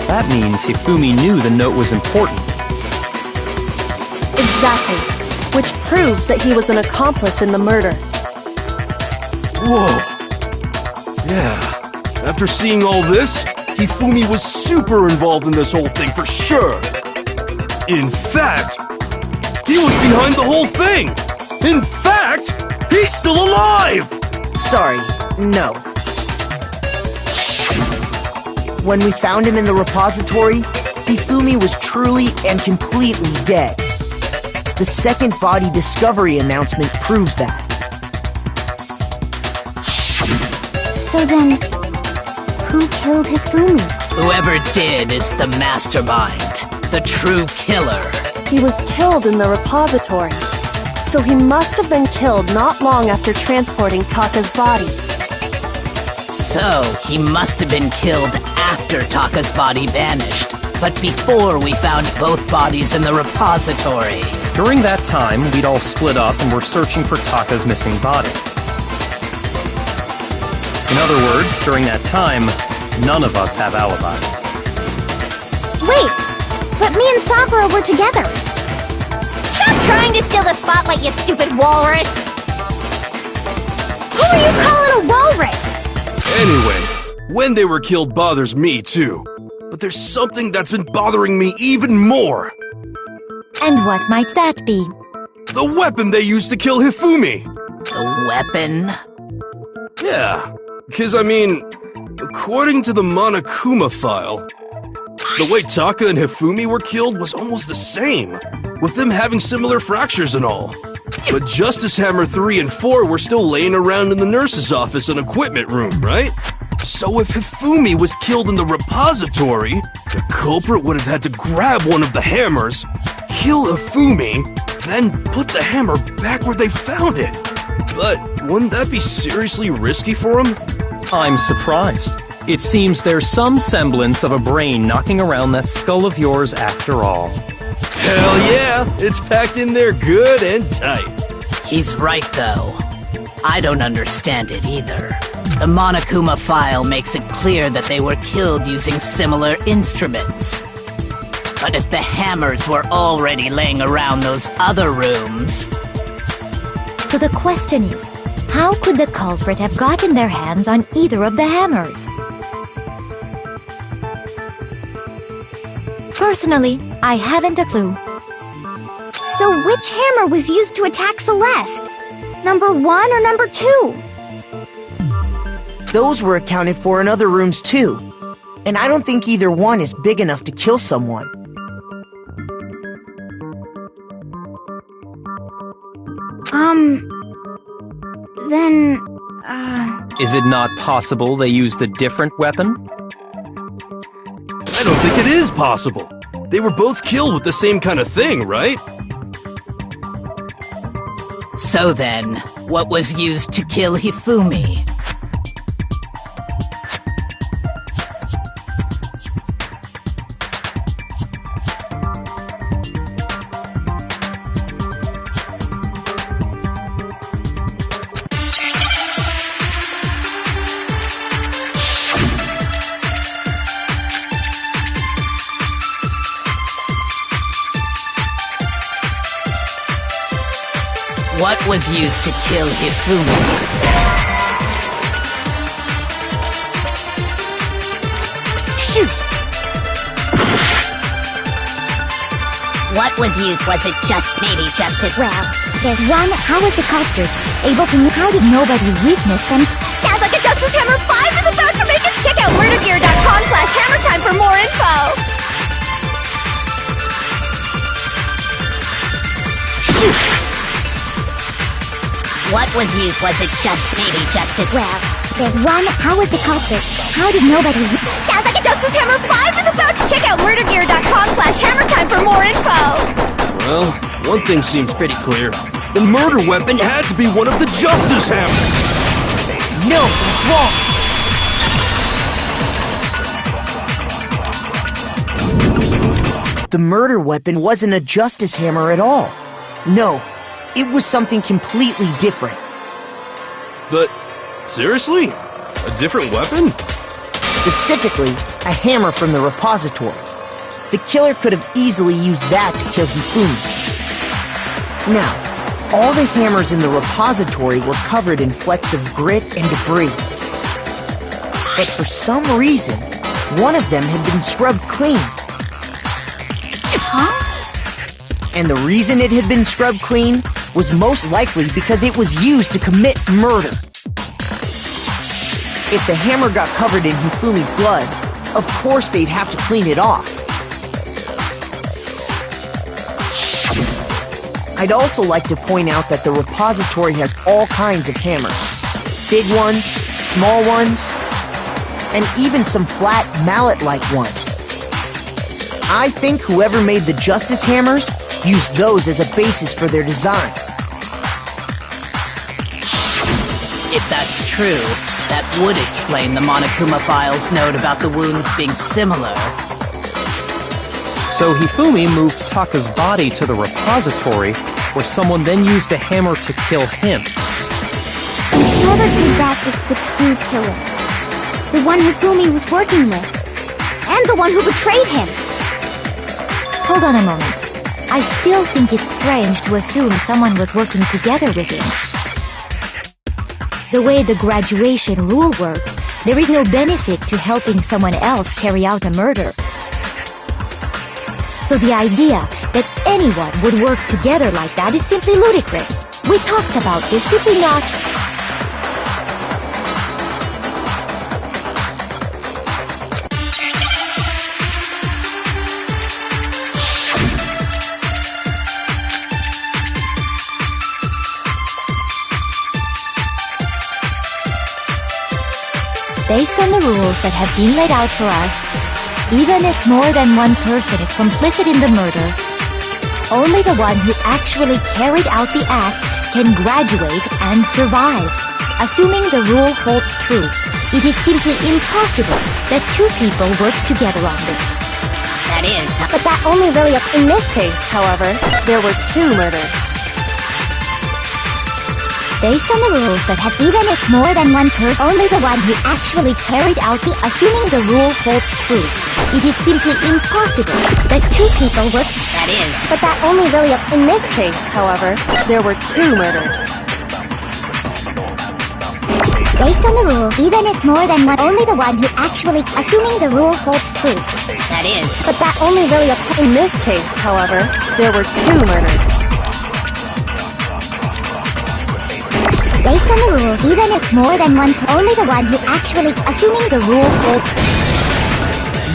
That means Hifumi knew the note was important. Exactly. Which proves that he was an accomplice in the murder. Whoa. Yeah. After seeing all this, Hifumi was super involved in this whole thing for sure. In fact, he was behind the whole thing. In fact, he's still alive! Sorry, no. When we found him in the repository, Hifumi was truly and completely dead. The second body discovery announcement proves that. So then, who killed Hifumi? Whoever did is the mastermind, the true killer. He was killed in the repository, so he must have been killed not long after transporting Taka's body. So, he must have been killed after Taka's body vanished, but before we found both bodies in the repository. During that time, we'd all split up and were searching for Taka's missing body. In other words, during that time, none of us have alibis. Wait, but me and Sakura were together. Stop Trying to steal the spotlight, you stupid walrus! Who are you calling a walrus? Anyway, when they were killed bothers me too. But there's something that's been bothering me even more. And what might that be? The weapon they used to kill Hifumi! The weapon? Yeah, because I mean, according to the Monokuma file, the way Taka and Hifumi were killed was almost the same, with them having similar fractures and all. But Justice Hammer 3 and 4 were still laying around in the nurse's office and equipment room, right? So if Hifumi was killed in the repository, the culprit would have had to grab one of the hammers, kill Hifumi, then put the hammer back where they found it. But wouldn't that be seriously risky for him? I'm surprised. It seems there's some semblance of a brain knocking around that skull of yours after all. Hell yeah! It's packed in there good and tight. He's right, though. I don't understand it either. The Monokuma file makes it clear that they were killed using similar instruments. But if the hammers were already laying around those other rooms... So the question is, how could the culprit have gotten their hands on either of the hammers? Personally, I haven't a clue. So which hammer was used to attack Celeste? Number 1 or number 2? Those were accounted for in other rooms too. And I don't think either one is big enough to kill someone. Then, Is it not possible they used a different weapon? I don't think it is possible. They were both killed with the same kind of thing, right? So then, what was used to kill Hifumi? What was used to kill Hifumi? shoot! What was used? Was it maybe just as Well, there's one. How was the culprit able to... How did nobody witness them? Sounds like a Justice Hammer 5 is about to make it! Check out murdergear.com/hammertime for more info! Shoot! What was used? Was it maybe just as Well, there's one. How was the culprit? How did nobody... Sounds like a Justice Hammer 5 is about to... Check out murdergear.com/hammertime for more info! Well, one thing seems pretty clear. The murder weapon had to be one of the Justice Hammers! No, it's wrong! The murder weapon wasn't a Justice Hammer at all. No, it was something completely different. But, seriously? A different weapon? Specifically, a hammer from the repository. The killer could have easily used that to kill Hifumi. Now, all the hammers in the repository were covered in flecks of grit and debris. But for some reason, one of them had been scrubbed clean. Huh? And the reason it had been scrubbed clean was most likely because it was used to commit murder. If the hammer got covered in Hifumi's blood, of course they'd have to clean it off. I'd also like to point out that the repository has all kinds of hammers. Big ones, small ones, and even some flat mallet-like ones. I think whoever made the Justice Hammers used those as a basis for their design. If that's true, that would explain the Monokuma file's note about the wounds being similar. So Hifumi moved Taka's body to the repository, where someone then used a hammer to kill him. Whoever did that is the true killer. The one Hifumi was working with. And the one who betrayed him. Hold on a moment. I still think it's strange to assume someone was working together with him. The way the graduation rule works, there is no benefit to helping someone else carry out a murder. So the idea that anyone would work together like that is simply ludicrous. We talked about this, did we not? Based on the rules that have been laid out for us, even if more than one person is complicit in the murder, only the one who actually carried out the act can graduate and survive. Assuming the rule holds true, it is simply impossible that two people work together on this. That is... But that only really... In this case, however, there were two murders. Based on the rules that have even if more than one person, only the one who actually carried out the... Assuming the rule holds true, it is simply impossible that two people work... That is... But that only really... In this case, however, there were two murders. Based on the rule, even if more than one... Only the one who actually... Assuming the rule holds true. That is... But that only really... In this case, however, there were two murders. Based on the rules, even if more than one... Only the one who actually... Assuming the rule holds...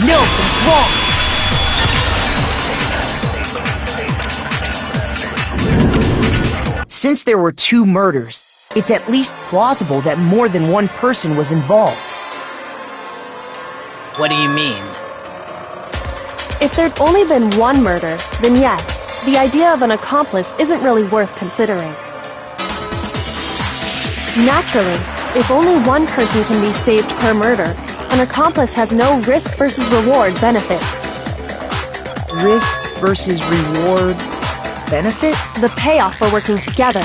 No, it's wrong! Since there were two murders, it's at least plausible that more than one person was involved. What do you mean? If there'd only been one murder, then yes, the idea of an accomplice isn't really worth considering. Naturally, if only one person can be saved per murder, an accomplice has no risk versus reward benefit. Risk versus reward benefit? The payoff for working together.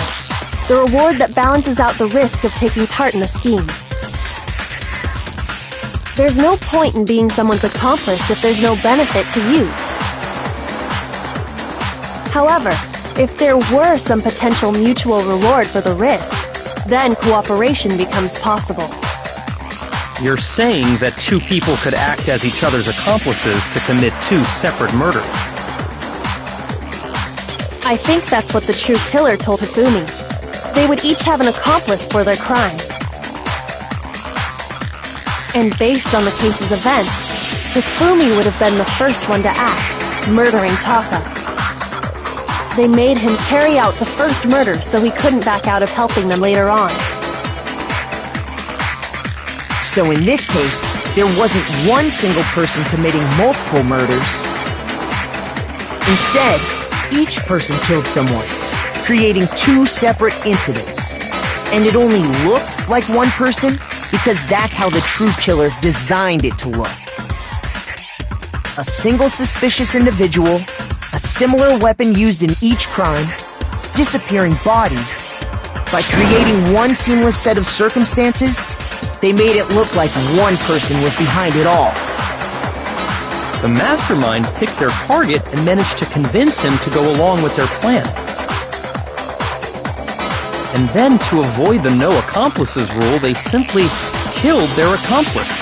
The reward that balances out the risk of taking part in a scheme. There's no point in being someone's accomplice if there's no benefit to you. However, if there were some potential mutual reward for the risk, then cooperation becomes possible. You're saying that two people could act as each other's accomplices to commit two separate murders. I think that's what the true killer told Hifumi. They would each have an accomplice for their crime. And based on the case's events, Hifumi would have been the first one to act, murdering Taka. They made him carry out the first murder so he couldn't back out of helping them later on. So in this case, there wasn't one single person committing multiple murders. Instead, each person killed someone, creating two separate incidents. And it only looked like one person because that's how the true killer designed it to look. A single suspicious individual, a similar weapon used in each crime, disappearing bodies. By creating one seamless set of circumstances, they made it look like one person was behind it all. The mastermind picked their target and managed to convince him to go along with their plan. And then, to avoid the no accomplices rule, they simply killed their accomplice.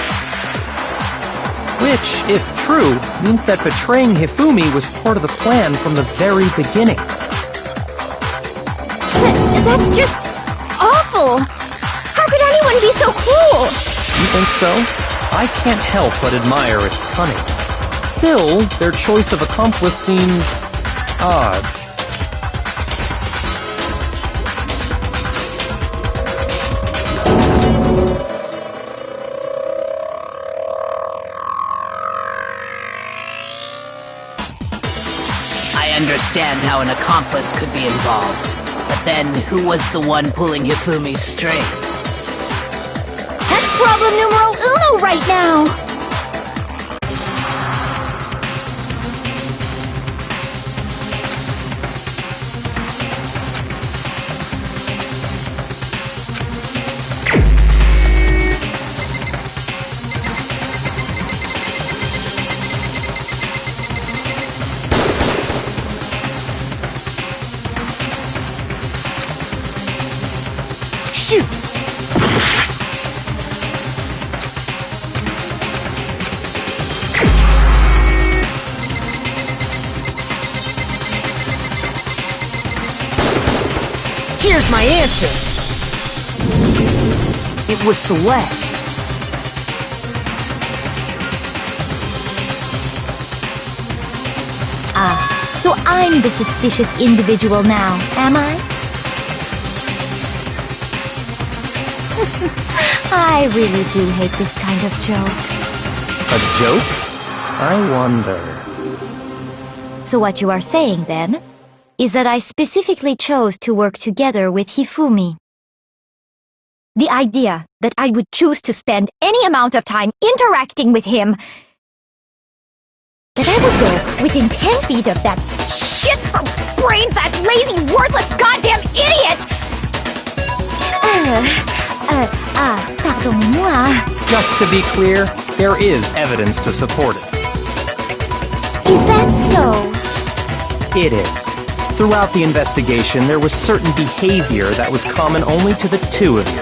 Which, if true, means that betraying Hifumi was part of the plan from the very beginning. That's just... awful! How could anyone be so cruel? You think so? I can't help but admire its cunning. Still, their choice of accomplice seems... odd. I understand how an accomplice could be involved, but then who was the one pulling Hifumi's strings? That's problem numero uno right now! Shoot! Here's my answer! It was Celeste. Ah, so I'm the suspicious individual now, am I? I really do hate this kind of joke. A joke? I wonder. So what you are saying, then, is that I specifically chose to work together with Hifumi. The idea that I would choose to spend any amount of time interacting with him, that I would go within 10 feet of that shit-for-brain-fat, lazy, worthless goddamn idiot! Pardonnez-moi. Just to be clear, there is evidence to support it. Is that so? It is. Throughout the investigation, there was certain behavior that was common only to the two of you.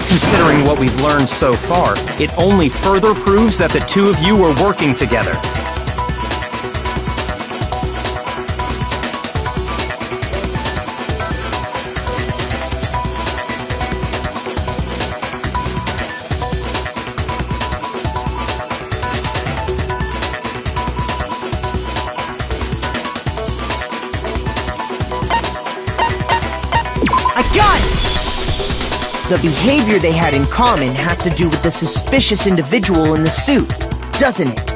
Considering what we've learned so far, it only further proves that the two of you were working together. The behavior they had in common has to do with the suspicious individual in the suit, doesn't it?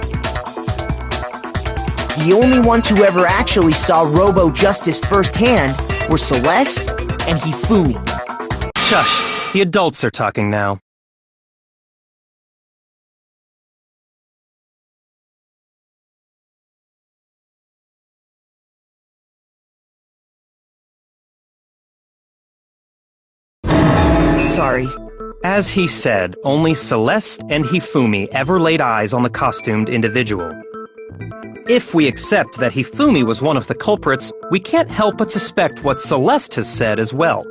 The only ones who ever actually saw Robo-Justice firsthand were Celeste and Hifumi. Shush! The adults are talking now. Sorry. As he said, only Celeste and Hifumi ever laid eyes on the costumed individual. If we accept that Hifumi was one of the culprits, we can't help but suspect what Celeste has said as well.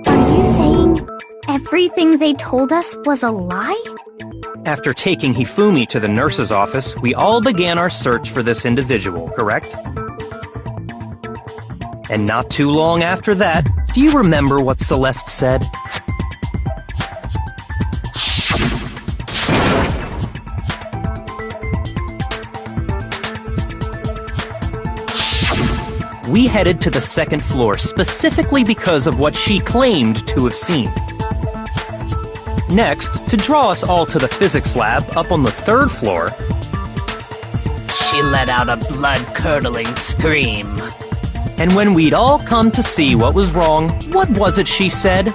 Are you saying everything they told us was a lie? After taking Hifumi to the nurse's office, we all began our search for this individual, correct? And not too long after that, do you remember what Celeste said? We headed to the second floor specifically because of what she claimed to have seen. Next, to draw us all to the physics lab up on the third floor, She let out a blood-curdling scream. and when we'd all come to see what was wrong, what was it she said?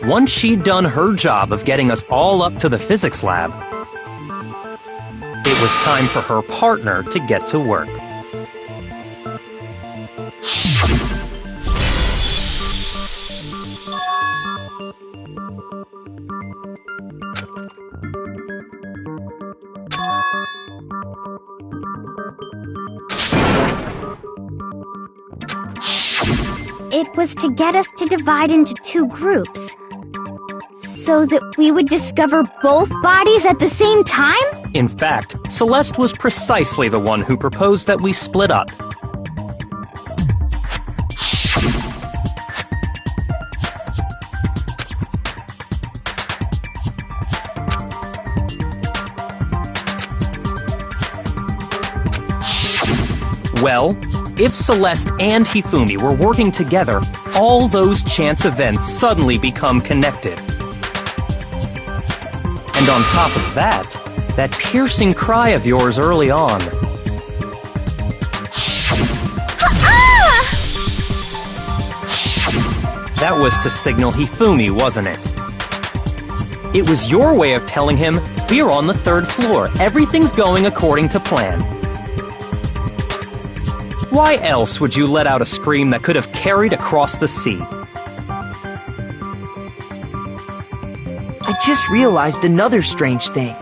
Once she'd done her job of getting us all up to the physics lab, it was time for her partner to get to work. It was to get us to divide into two groups, so that we would discover both bodies at the same time? In fact, Celeste was precisely the one who proposed that we split up. Well, if Celeste and Hifumi were working together, all those chance events suddenly become connected. And on top of that, that piercing cry of yours early on. That was to signal Hifumi, wasn't it? It was your way of telling him, we're on the third floor, everything's going according to plan. Why else would you let out a scream that could have carried across the sea? I just realized another strange thing.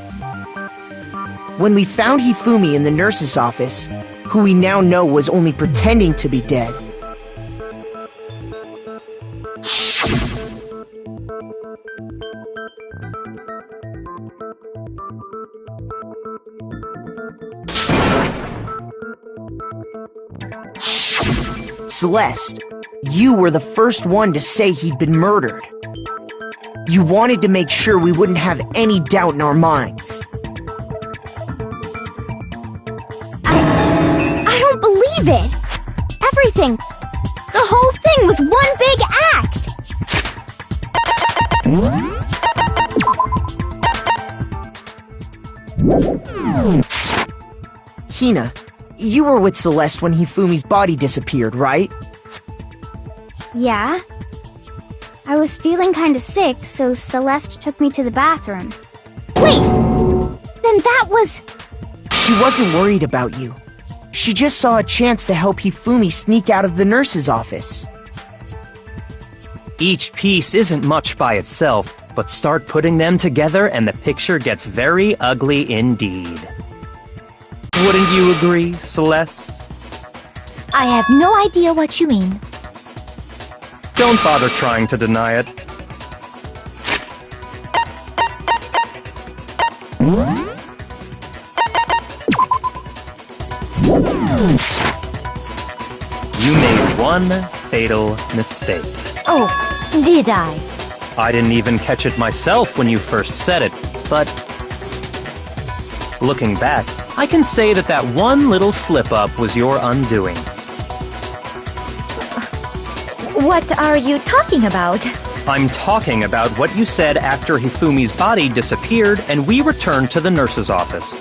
When we found Hifumi in the nurse's office, who we now know was only pretending to be dead, Celeste, you were the first one to say he'd been murdered. You wanted to make sure we wouldn't have any doubt in our minds. I don't believe it! Everything, the whole thing was one big act! Hina, you were with Celeste when Hifumi's body disappeared, right? Yeah. I was feeling kinda sick, so Celeste took me to the bathroom. Wait! Then that was... She wasn't worried about you. She just saw a chance to help Hifumi sneak out of the nurse's office. Each piece isn't much by itself, but start putting them together and the picture gets very ugly indeed. Wouldn't you agree, Celeste? I have no idea what you mean. Don't bother trying to deny it. You made one fatal mistake. Oh, did I? I didn't even catch it myself when you first said it, but looking back, I can say that that one little slip-up was your undoing. What are you talking about? I'm talking about what you said after Hifumi's body disappeared and we returned to the nurse's office.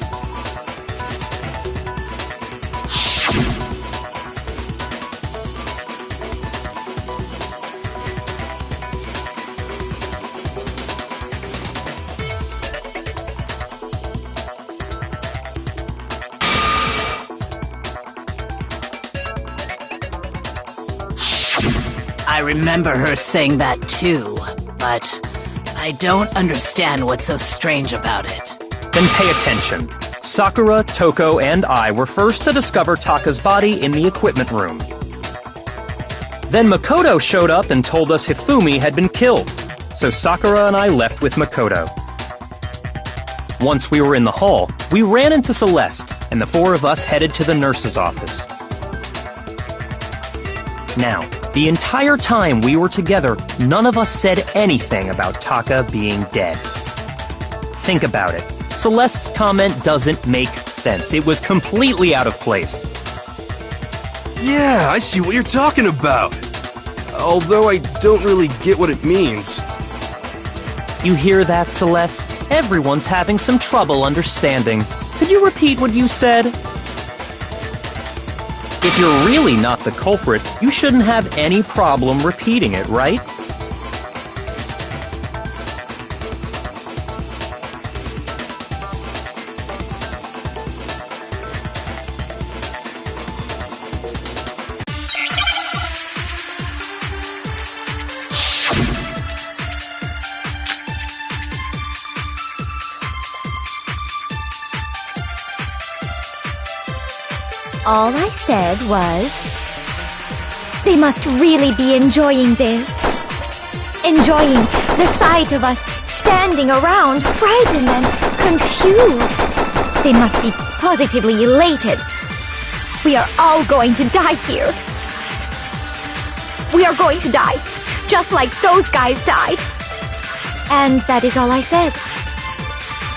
I remember her saying that too, but I don't understand what's so strange about it. Then pay attention. Sakura, Toko, and I were first to discover Taka's body in the equipment room. Then Makoto showed up and told us Hifumi had been killed, so Sakura and I left with Makoto. Once we were in the hall, we ran into Celeste, and the four of us headed to the nurse's office. Now, the entire time we were together, none of us said anything about Taka being dead. Think about it. Celeste's comment doesn't make sense. It was completely out of place. Yeah, I see what you're talking about. Although I don't really get what it means. You hear that, Celeste? Everyone's having some trouble understanding. Could you repeat what you said? If you're really not the culprit, you shouldn't have any problem repeating it, right? All I said was, they must really be enjoying this. Enjoying the sight of us standing around, frightened and confused. They must be positively elated. We are all going to die here. We are going to die, just like those guys died. And that is all I said.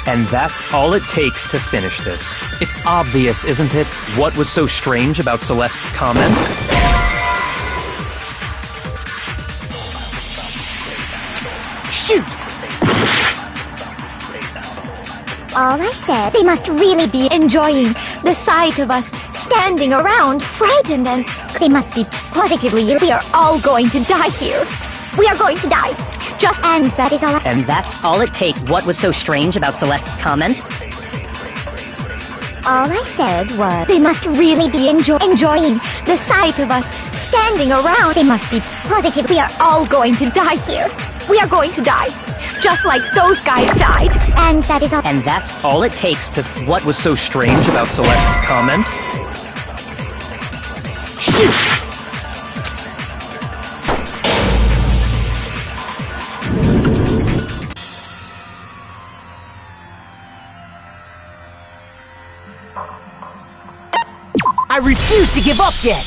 And that's all it takes to finish this. It's obvious, isn't it? What was so strange about Celeste's comment? Shoot! All I said, they must really be enjoying the sight of us standing around, frightened and... They must be positively... We are all going to die here. We are going to die. Just and that is all And that's all it takes. What was so strange about Celeste's comment? All I said was, they must really be enjoying the sight of us standing around. They must be positive. We are all going to die here. We are going to die. Just like those guys died. And that is all. And that's all it takes to... What was so strange about Celeste's comment? Shoot! I refuse to give up yet!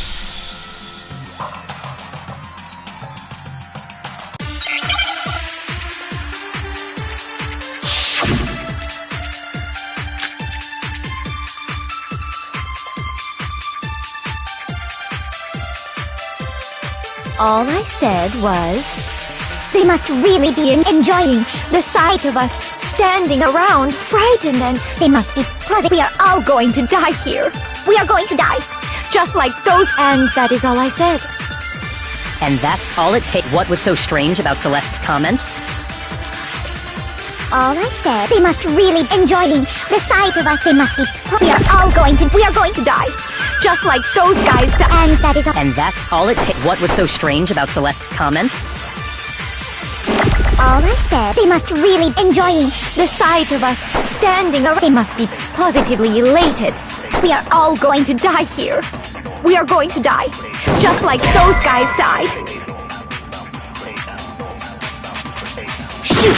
All I said was, they must really be enjoying the sight of us standing around, frightened, and they must be positive. We are all going to die here. We are going to die. Just like those. and that is all I said. And that's all it takes. What was so strange about Celeste's comment? All I said, they must really enjoying the sight of us. They must be. We are going to die. Just like those guys. And that is all. And that's all it takes. What was so strange about Celeste's comment? All I said, they must really enjoying the sight of us standing around. They must be positively elated. We are all going to die here. We are going to die. Just like those guys died. Shoot!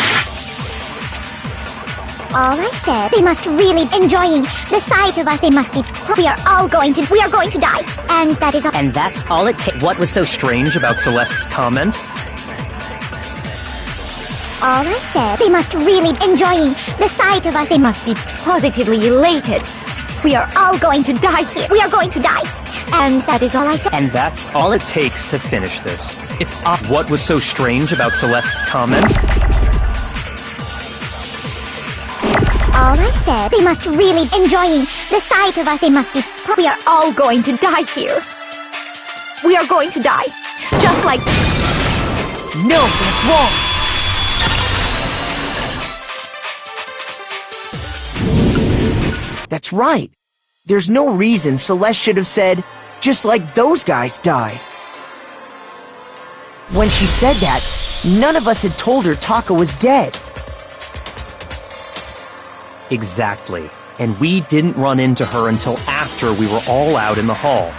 All I said, they must really enjoying the sight of us. They must be. We are going to die. And that is all. And that's all it takes. What was so strange about Celeste's comment? All I said, they must really enjoying the sight of us. They must be positively elated. We are all going to die here. We are going to die. And that is all I said. And that's all it takes to finish this. It's what was so strange about Celeste's comment? All I said, they must really enjoying the sight of us. They must be. We are all going to die here. We are going to die. Just like. No, that's wrong! That's right. There's no reason Celeste should have said, just like those guys died. When she said that, none of us had told her Taka was dead. Exactly. And we didn't run into her until after we were all out in the hall.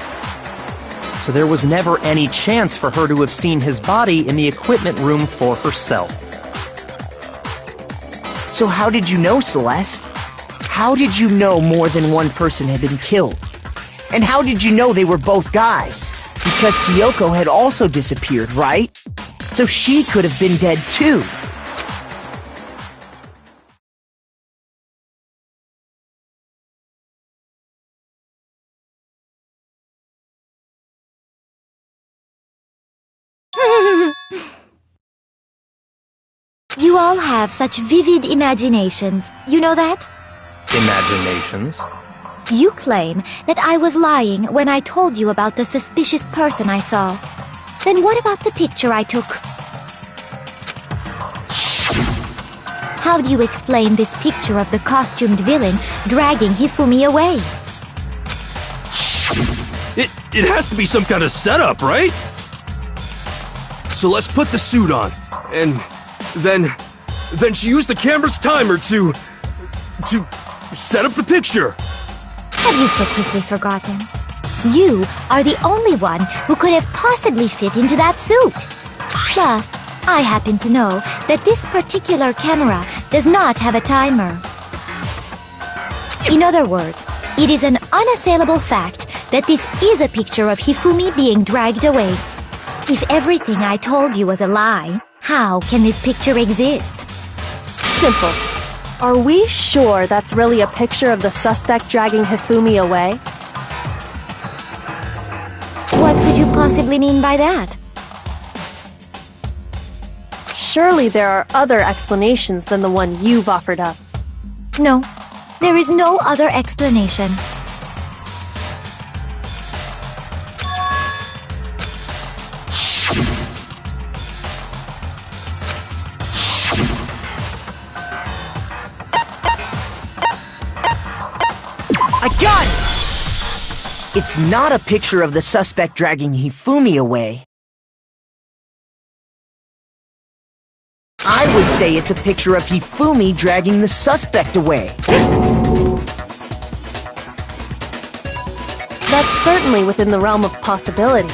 So there was never any chance for her to have seen his body in the equipment room for herself. So how did you know, Celeste? How did you know more than one person had been killed? And how did you know they were both guys? Because Kyoko had also disappeared, right? So she could have been dead too. You all have such vivid imaginations. You know that? Imaginations? You claim that I was lying when I told you about the suspicious person I saw. Then what about the picture I took? How do you explain this picture of the costumed villain dragging Hifumi away? It has to be some kind of setup, right? So let's put the suit on, and then she used the camera's timer to set up the picture. Have you so quickly forgotten? You are the only one who could have possibly fit into that suit. Plus, I happen to know that this particular camera does not have a timer. In other words, it is an unassailable fact that this is a picture of Hifumi being dragged away. If everything I told you was a lie, how can this picture exist? Simple. Are we sure that's really a picture of the suspect dragging Hifumi away? What could you possibly mean by that? Surely there are other explanations than the one you've offered up. No, there is no other explanation. I It's not a picture of the suspect dragging Hifumi away. I would say it's a picture of Hifumi dragging the suspect away. That's certainly within the realm of possibility.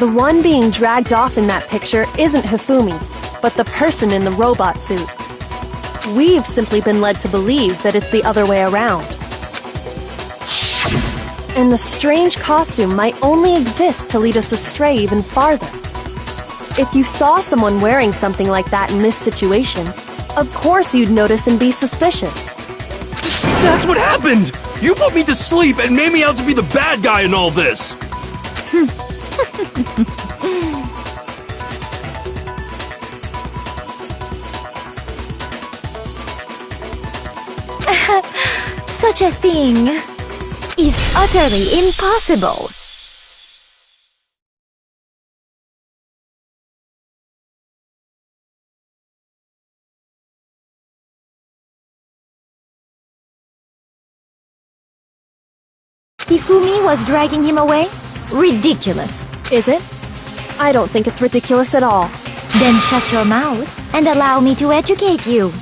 The one being dragged off in that picture isn't Hifumi, but the person in the robot suit. We've simply been led to believe that it's the other way around. And the strange costume might only exist to lead us astray even farther. If you saw someone wearing something like that in this situation, of course you'd notice and be suspicious. That's what happened! You put me to sleep and made me out to be the bad guy in all this! Such a thing is utterly impossible. Hifumi was dragging him away? Ridiculous. Is it? I don't think it's ridiculous at all. Then shut your mouth and allow me to educate you.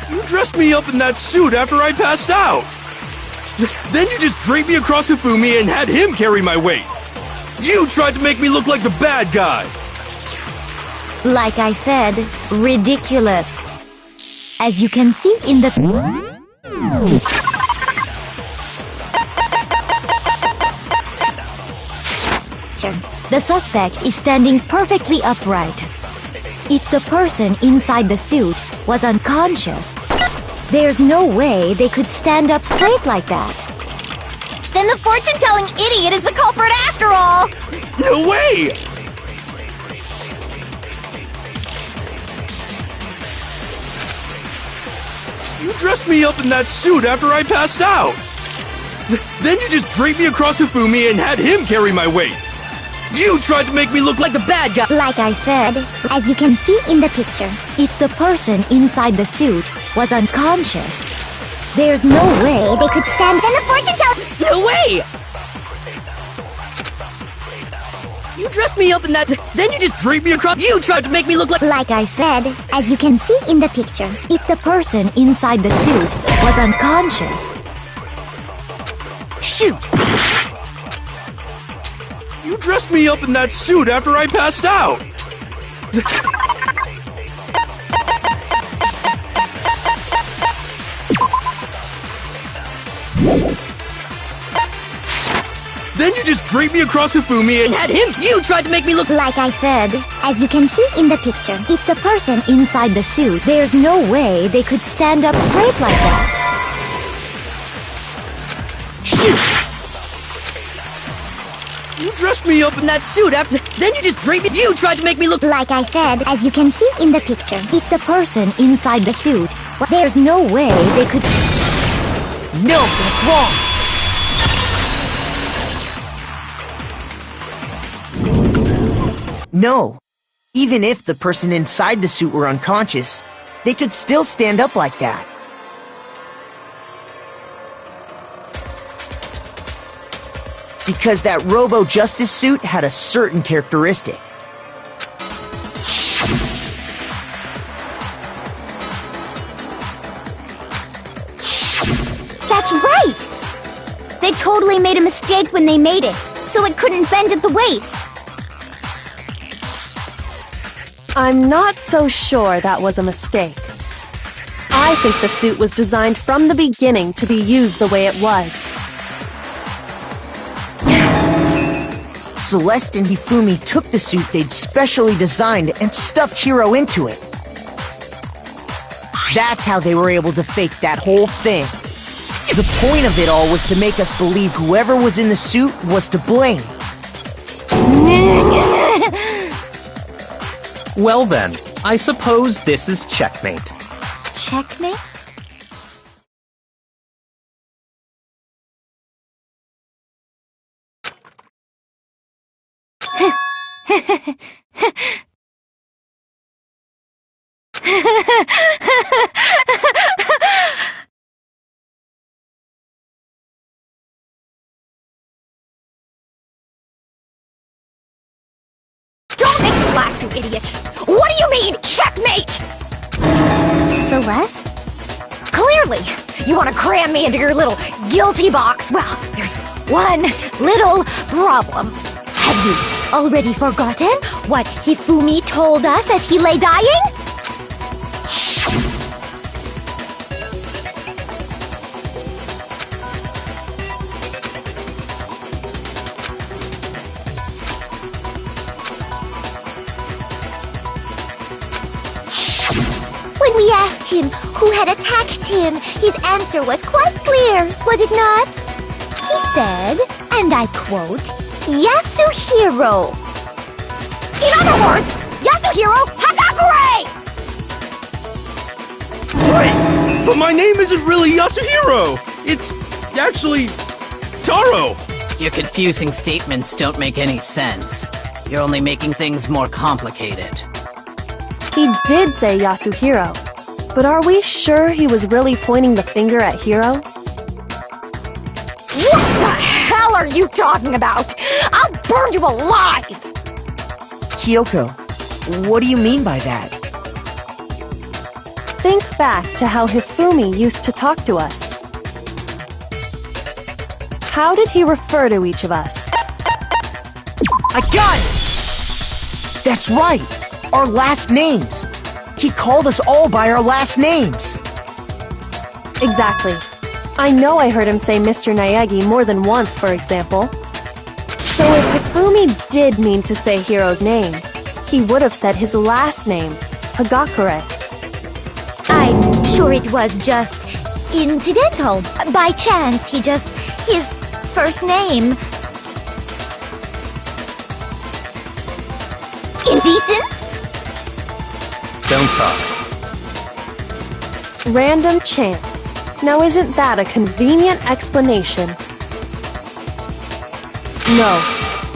You dressed me up in that suit after I passed out! Then you just draped me across Hifumi and had him carry my weight! You tried to make me look like the bad guy! Like I said, ridiculous. As you can see in the... The suspect is standing perfectly upright. If the person inside the suit was unconscious, there's no way they could stand up straight like that. Then the fortune-telling idiot is the culprit after all! No way! You dressed me up in that suit after I passed out! Then you just draped me across Hifumi and had him carry my weight! You tried to make me look like the bad guy! Like I said, as you can see in the picture, if the person inside the suit was unconscious, there's no way they could stand... Then the fortune-telling... No way! You dressed me up in that... Then you just draped me across... You tried to make me look like... Like I said, as you can see in the picture, if the person inside the suit was unconscious... Shoot! You dressed me up in that suit after I passed out! Then you just draped me across Hifumi and had him... You tried to make me look... Like I said, as you can see in the picture, if the person inside the suit, there's no way they could stand up straight like that. Shoot! You dressed me up in that suit after... Then you just draped me... You tried to make me look... Like I said, as you can see in the picture, if the person inside the suit, there's no way they could... No, that's wrong! No. Even if the person inside the suit were unconscious, they could still stand up like that. Because that Robo-Justice suit had a certain characteristic. That's right! They totally made a mistake when they made it, so it couldn't bend at the waist. I'm not so sure that was a mistake. I think the suit was designed from the beginning to be used the way it was. Celeste and Hifumi took the suit they'd specially designed and stuffed Hiro into it. That's how they were able to fake that whole thing. The point of it all was to make us believe whoever was in the suit was to blame. Well then, I suppose this is checkmate. Checkmate? Don't make me laugh, you idiot! What do you mean, checkmate? Celeste? Clearly, you want to cram me into your little guilty box. Well, there's one little problem. Have you already forgotten what Hifumi told us as he lay dying? When we asked him who had attacked him, his answer was quite clear, was it not? He said, and I quote, Yasuhiro. In other words, Yasuhiro Hagakure! Right! But my name isn't really Yasuhiro! It's actually Taro! Your confusing statements don't make any sense. You're only making things more complicated. He did say Yasuhiro, but are we sure he was really pointing the finger at Hiro? What the hell are you talking about? I'll burn you alive! Kyoko, what do you mean by that? Think back to how Hifumi used to talk to us. How did he refer to each of us? I got it! That's right! Our last names! He called us all by our last names! Exactly. I know I heard him say Mr. Naegi more than once, for example. So if Hifumi did mean to say Hiro's name, he would have said his last name, Hagakure. I'm sure it was just incidental. By chance, his first name. Indecent? Don't talk. Random chance. Now isn't that a convenient explanation? No,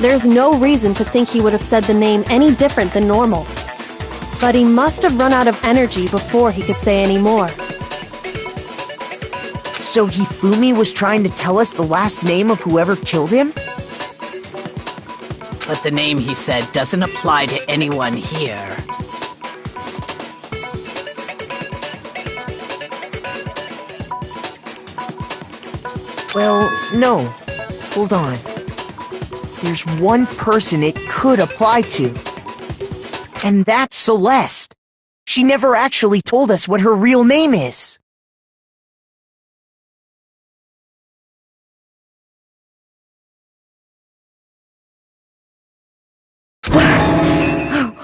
there's no reason to think he would have said the name any different than normal. But he must have run out of energy before he could say any more. So Hifumi was trying to tell us the last name of whoever killed him? But the name he said doesn't apply to anyone here. Well, no. Hold on. There's one person it could apply to. And that's Celeste. She never actually told us what her real name is.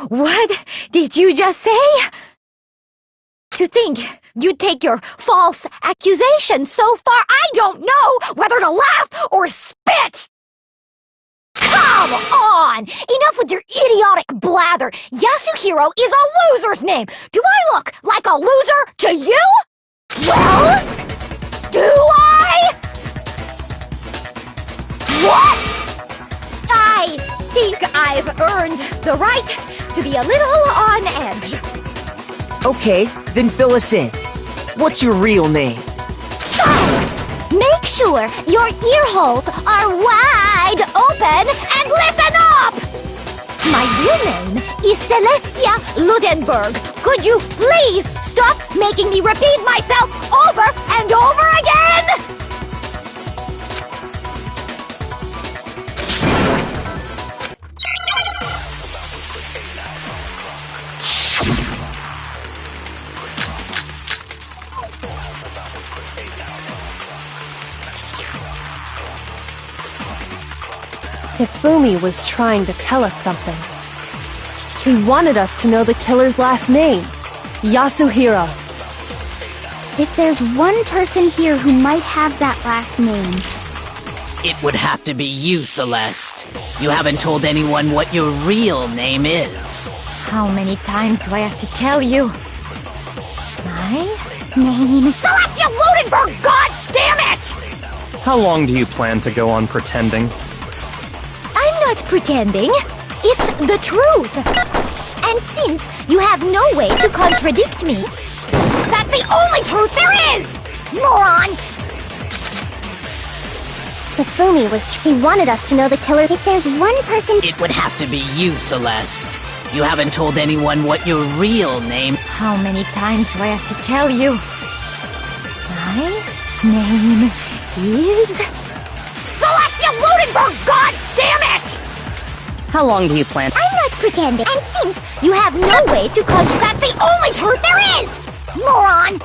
What did you just say? To think you'd take your false accusation so far, I don't know whether to laugh or spit! Come on! Enough with your idiotic blather! Yasuhiro is a loser's name! Do I look like a loser to you? Well, do I? What? I think I've earned the right to be a little on edge. Okay, then fill us in. What's your real name? Make sure your ear holes are wide open and listen up! My real name is Celestia Ludenberg. Could you please stop making me repeat myself over and over again? Hifumi was trying to tell us something. He wanted us to know the killer's last name, Yasuhiro. If there's one person here who might have that last name, It would have to be you, Celeste. You haven't told anyone what your real name is. How many times do I have to tell you? My name... Celeste Ludenberg! God damn it! How long do you plan to go on pretending? I'm not pretending. It's the truth. And since you have no way to contradict me, that's the only truth there is! Moron! Hifumi he wanted us to know the killer. If there's one person... It would have to be you, Celeste. You haven't told anyone what your real name... How many times do I have to tell you? My name is... Celeste Ludenberg! God damn it! How long do you plan? I'm not pretending. And since you have no way to contradict... That's the only truth there is! Moron!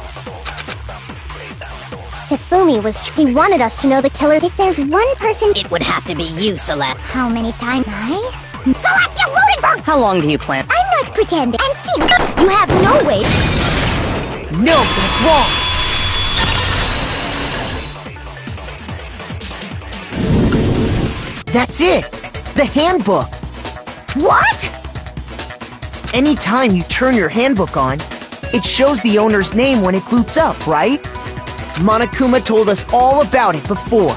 Hifumi he wanted us to know the killer. If there's one person... It would have to be you, Celeste. How many times? Celeste Ludenberg! How long do you plan? I'm not pretending. And since you have no way... No, that's wrong! That's it! The handbook! What? Anytime you turn your handbook on, it shows the owner's name when it boots up, right? Monokuma told us all about it before.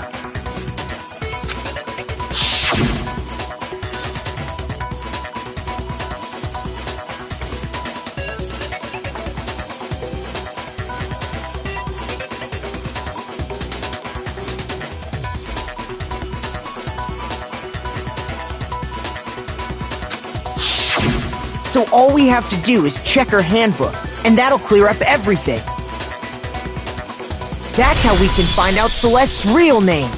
So all we have to do is check her handbook, and that'll clear up everything. That's how we can find out Celeste's real name.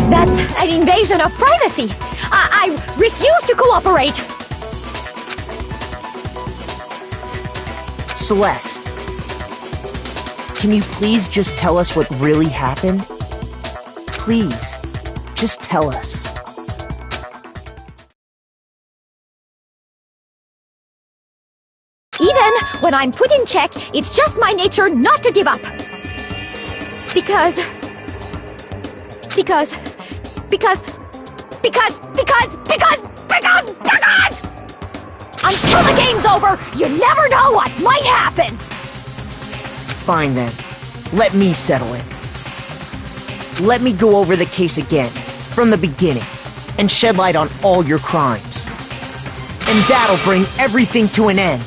That's an invasion of privacy. I refuse to cooperate. Celeste, can you please just tell us what really happened? Please, just tell us. Even when I'm put in check, it's just my nature not to give up. Because until the game's over, you never know what might happen. Fine then. Let me settle it. Let me go over the case again, from the beginning, and shed light on all your crimes. And that'll bring everything to an end.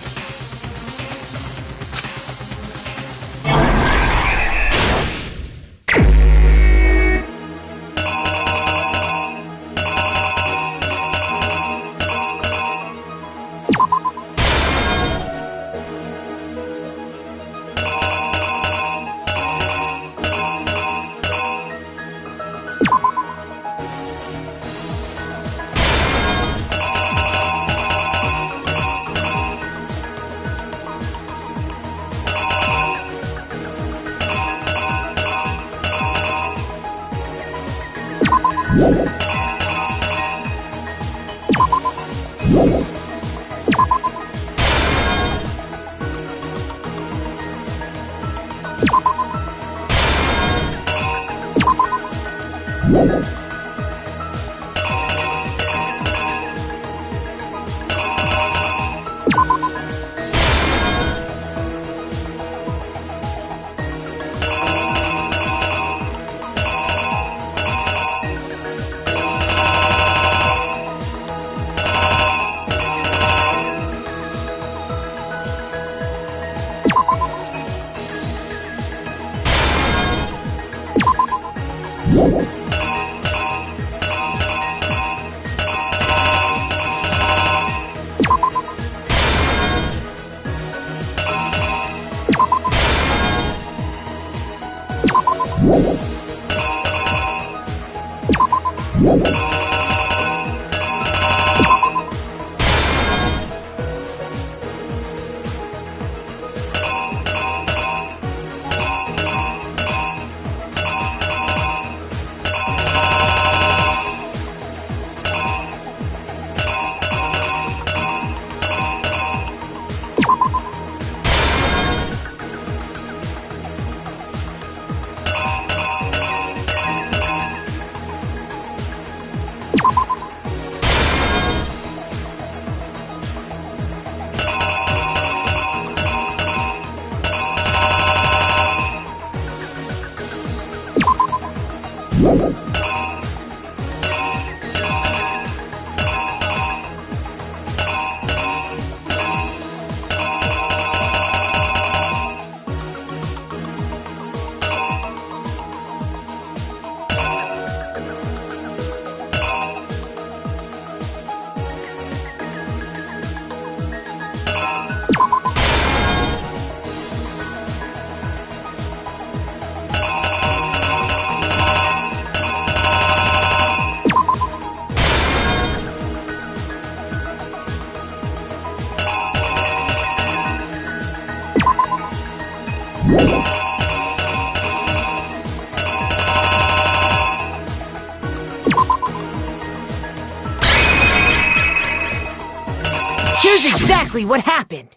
Here's exactly what happened!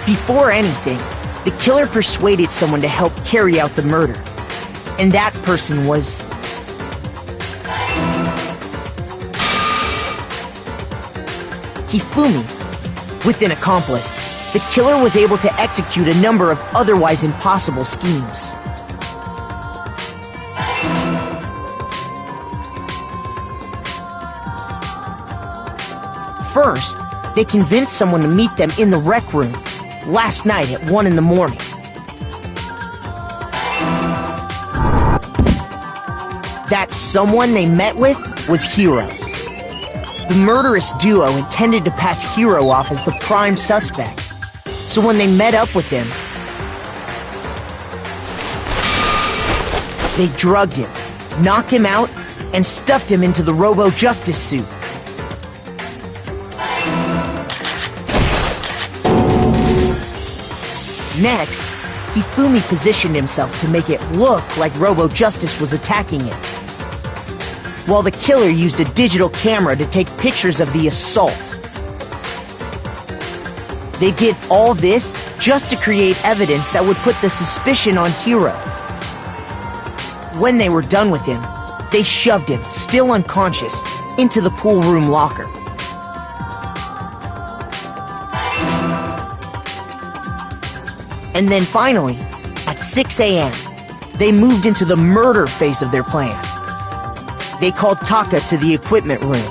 Before anything, the killer persuaded someone to help carry out the murder. And that person was... Hifumi. With an accomplice, the killer was able to execute a number of otherwise impossible schemes. First, they convinced someone to meet them in the rec room last night at 1 in the morning. That someone they met with was Hiro. The murderous duo intended to pass Hiro off as the prime suspect, so when they met up with him, they drugged him, knocked him out, and stuffed him into the Robo-Justice suit. Next, Hifumi positioned himself to make it look like Robo-Justice was attacking him, while the killer used a digital camera to take pictures of the assault. They did all this just to create evidence that would put the suspicion on Hiro. When they were done with him, they shoved him, still unconscious, into the pool room locker. And then finally, at 6 a.m., they moved into the murder phase of their plan. They called Taka to the equipment room.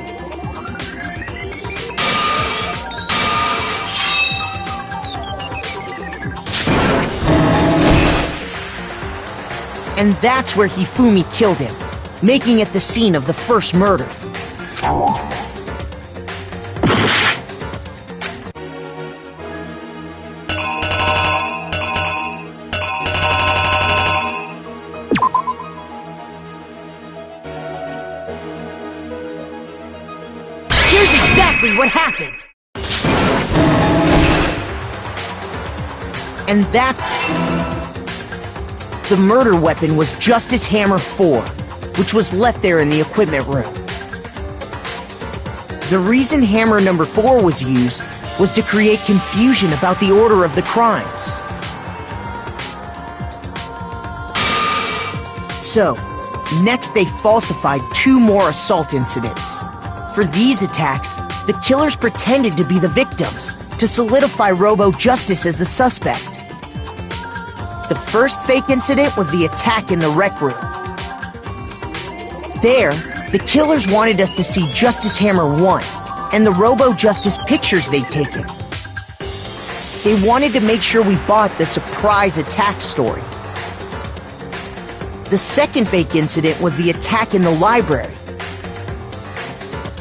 And that's where Hifumi killed him, making it the scene of the first murder. What happened? And that... The murder weapon was Justice Hammer 4, which was left there in the equipment room. The reason Hammer number 4 was used was to create confusion about the order of the crimes. So, next they falsified 2 more assault incidents. For these attacks, the killers pretended to be the victims, to solidify Robo-Justice as the suspect. The first fake incident was the attack in the rec room. There, the killers wanted us to see Justice Hammer 1, and the Robo-Justice pictures they'd taken. They wanted to make sure we bought the surprise attack story. The second fake incident was the attack in the library.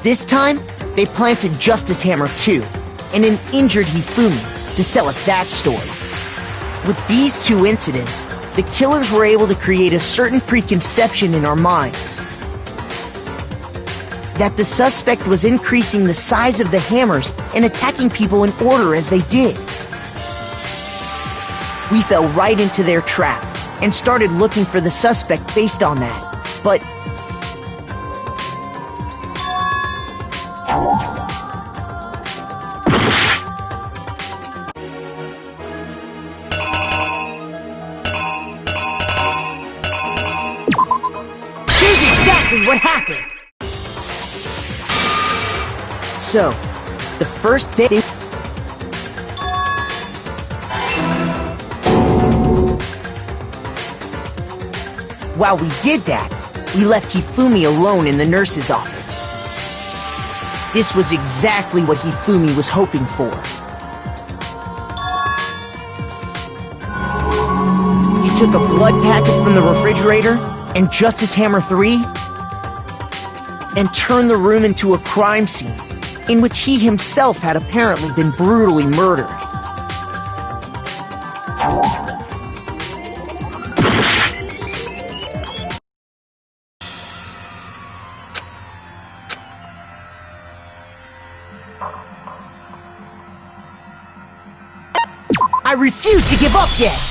This time, they planted Justice Hammer 2 and an injured Hifumi to sell us that story. With these 2 incidents, the killers were able to create a certain preconception in our minds that the suspect was increasing the size of the hammers and attacking people in order as they did. We fell right into their trap and started looking for the suspect based on that, but what happened? So, the first thing... While we did that, we left Hifumi alone in the nurse's office. This was exactly what Hifumi was hoping for. He took a blood packet from the refrigerator and Justice Hammer 3 and turned the room into a crime scene in which he himself had apparently been brutally murdered. I refuse to give up yet!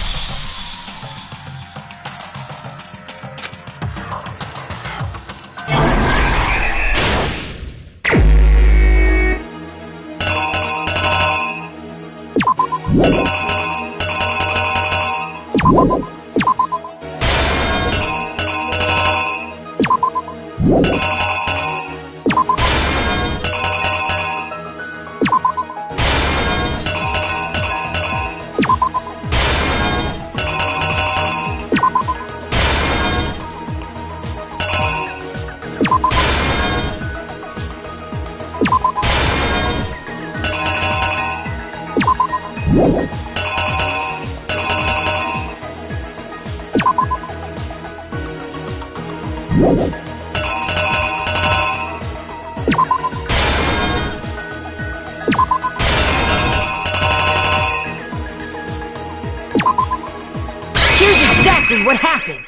What happened?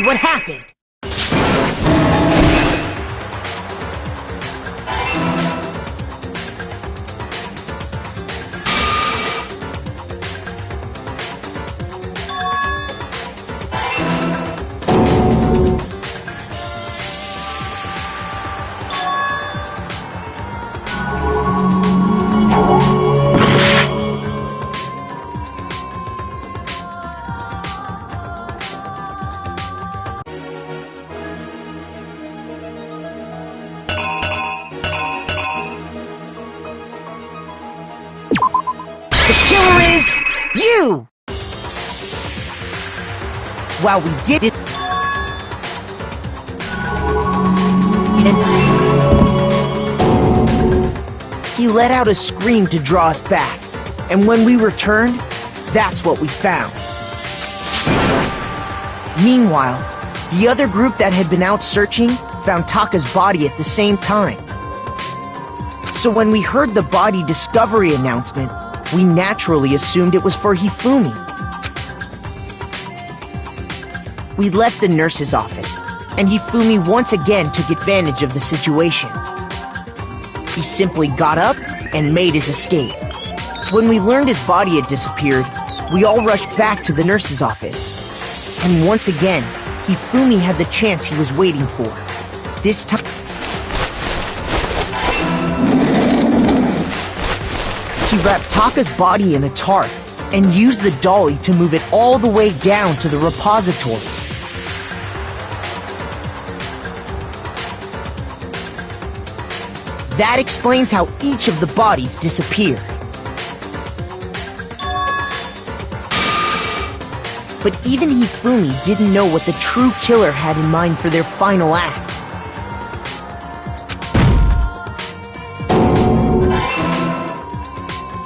What happened? You! While we did it, he let out a scream to draw us back, and when we returned, that's what we found. Meanwhile, the other group that had been out searching found Taka's body at the same time. So when we heard the body discovery announcement, we naturally assumed it was for Hifumi. We left the nurse's office, and Hifumi once again took advantage of the situation. He simply got up and made his escape. When we learned his body had disappeared, we all rushed back to the nurse's office. And once again, Hifumi had the chance he was waiting for. This time, he wrapped Taka's body in a tarp and used the dolly to move it all the way down to the repository. That explains how each of the bodies disappeared. But even Hifumi didn't know what the true killer had in mind for their final act.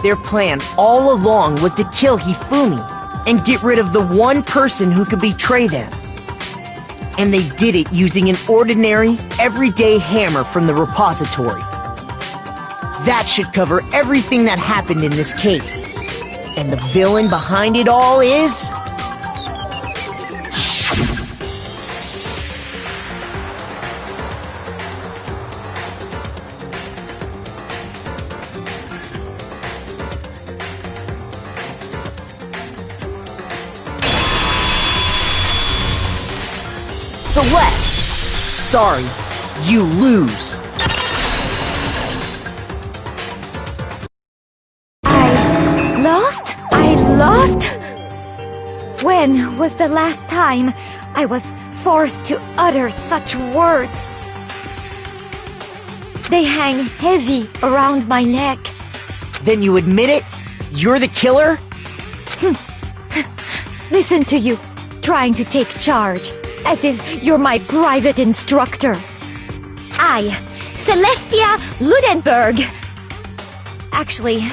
Their plan all along was to kill Hifumi and get rid of the one person who could betray them. And they did it using an ordinary, everyday hammer from the repository. That should cover everything that happened in this case. And the villain behind it all is... Celeste! Sorry, you lose. I lost? When was the last time I was forced to utter such words? They hang heavy around my neck. Then you admit it? You're the killer? Listen to you, trying to take charge, as if you're my private instructor. I, Celestia Ludenberg. Actually,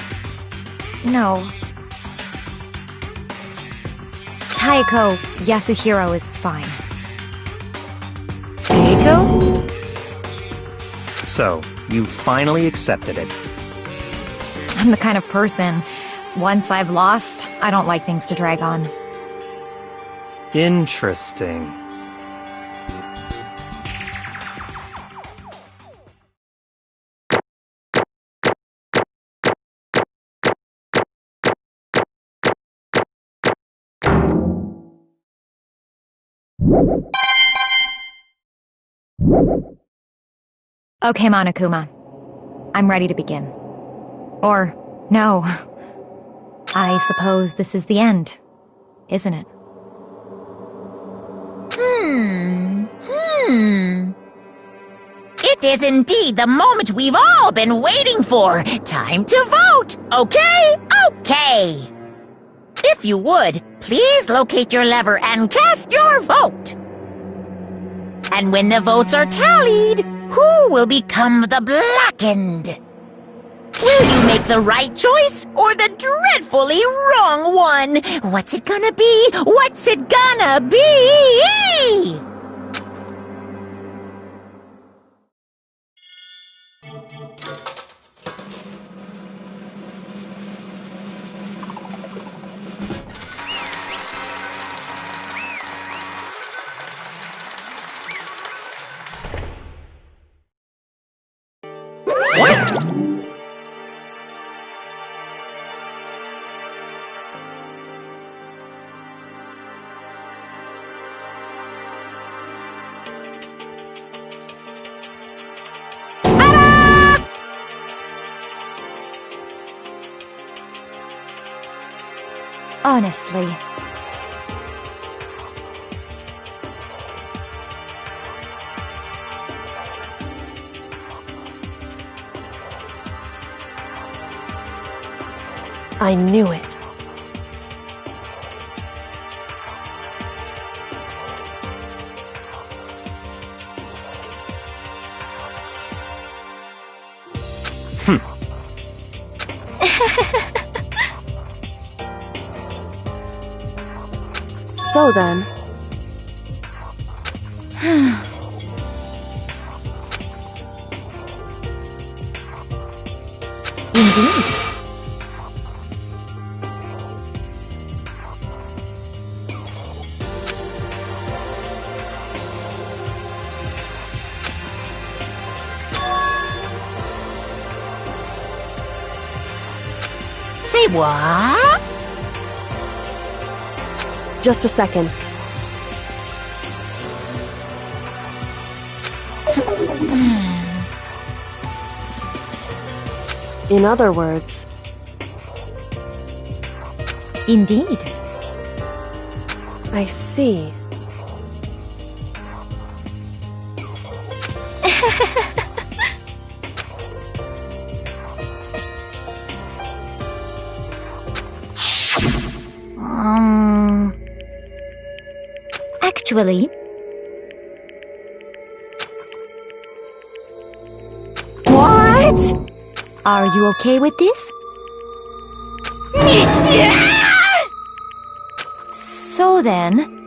no. Taeko Yasuhiro is fine. Taeko? So, you finally accepted it. I'm the kind of person, once I've lost, I don't like things to drag on. Interesting. Okay, Monokuma. I'm ready to begin. Or, no. I suppose this is the end, isn't it? It is indeed the moment we've all been waiting for. Time to vote, okay? Okay. If you would, please locate your lever and cast your vote. And when the votes are tallied, who will become the blackened? Will you make the right choice or the dreadfully wrong one? What's it gonna be? What's it gonna be? What? Honestly. I knew it. So then... Indeed. Say what? Just a second. In other words... Indeed. I see. Actually... What? Are you okay with this? So then...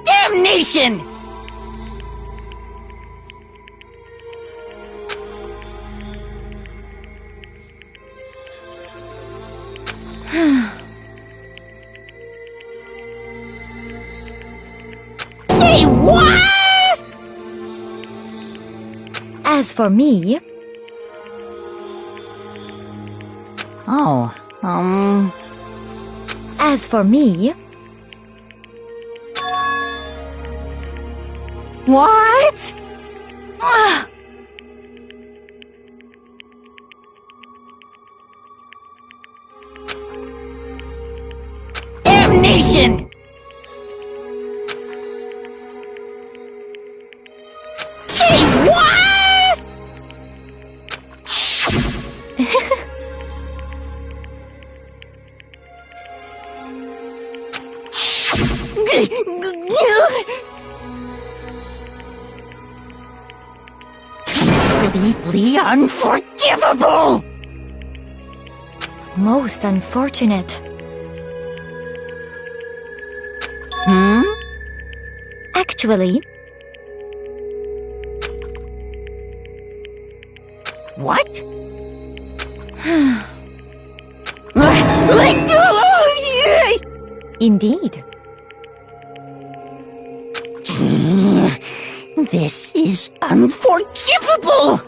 Damnation! Say what? As for me... Oh, As for me... What? Ugh. Damnation! Gee, what? Completely unforgivable! Most unfortunate. Actually... What? Indeed. This is unforgivable!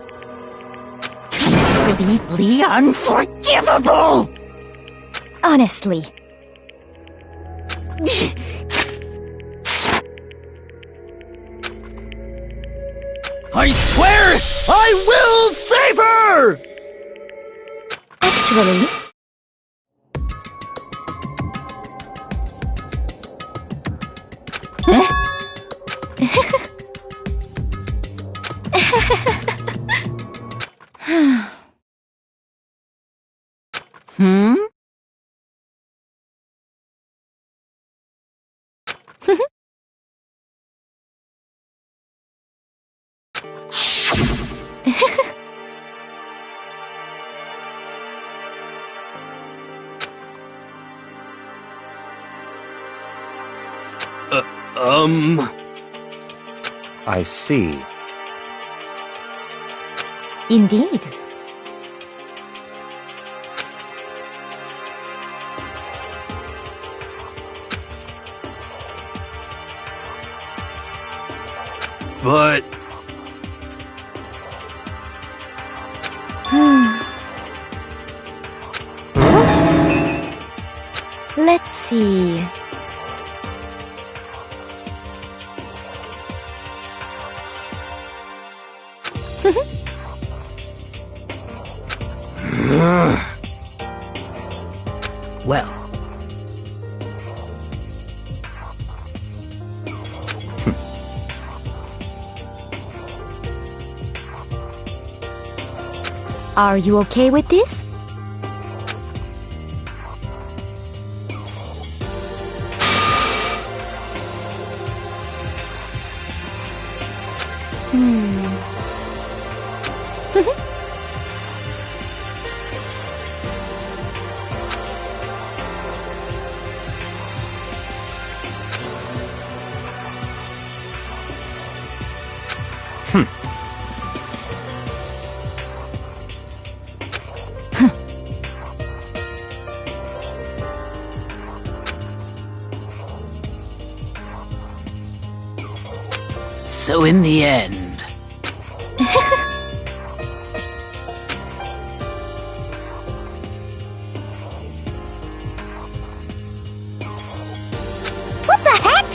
Completely unforgivable! Honestly. I swear I will save her! Actually... I see. Indeed. But... Let's see... Well. Are you okay with this? So in the end... What the heck?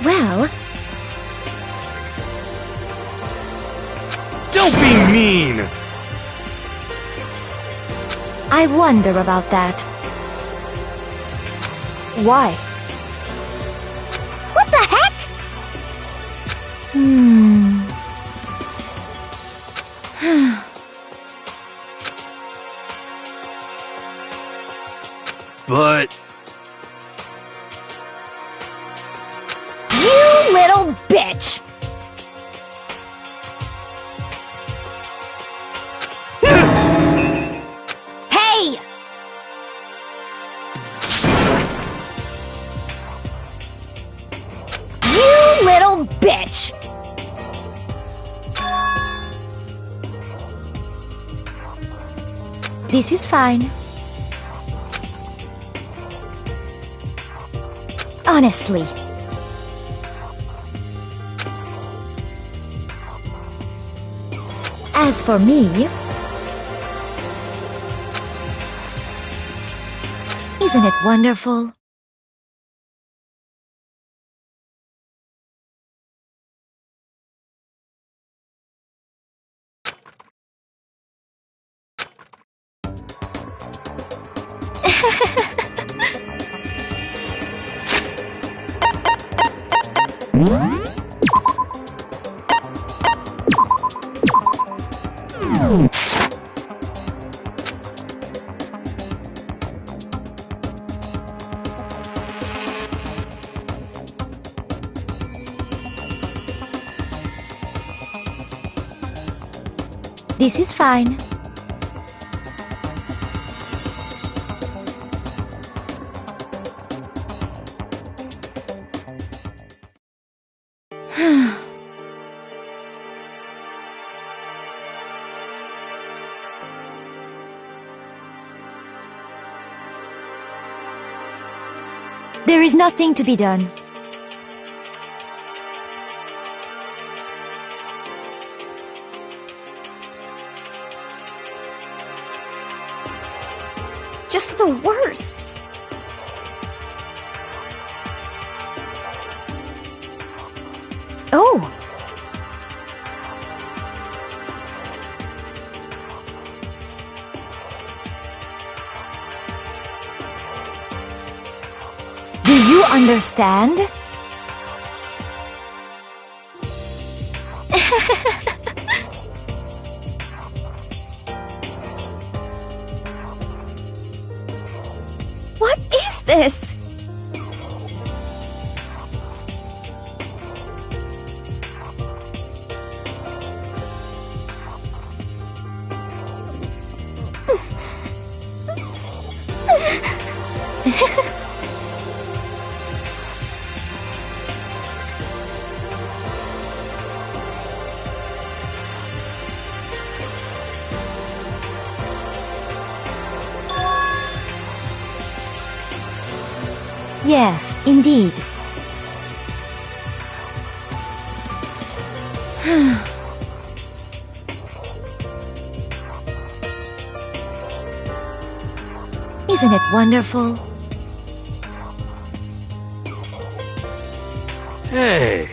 Well... Don't be mean! I wonder about that. Why? What the heck? But... You little bitch! Hey! You little bitch! This is fine. Honestly. As for me... Isn't it wonderful? This is fine. There is nothing to be done. Just the worst. Oh! Do you understand? What is this? Yes, indeed. Isn't it wonderful? Hey!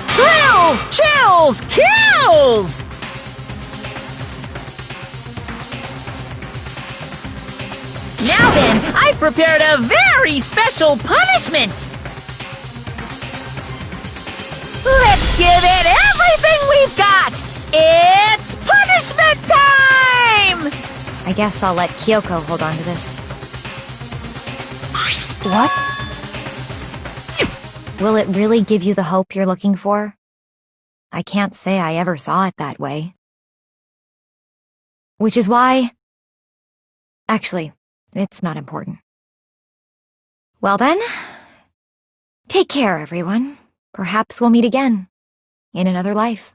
Thrills, chills, kills! Now then, I've prepared a very special punishment! Let's give it everything we've got! It's punishment time! I guess I'll let Kyoko hold on to this. What? Will it really give you the hope you're looking for? I can't say I ever saw it that way. Which is why... Actually, it's not important. Well then, take care, everyone. Perhaps we'll meet again, in another life.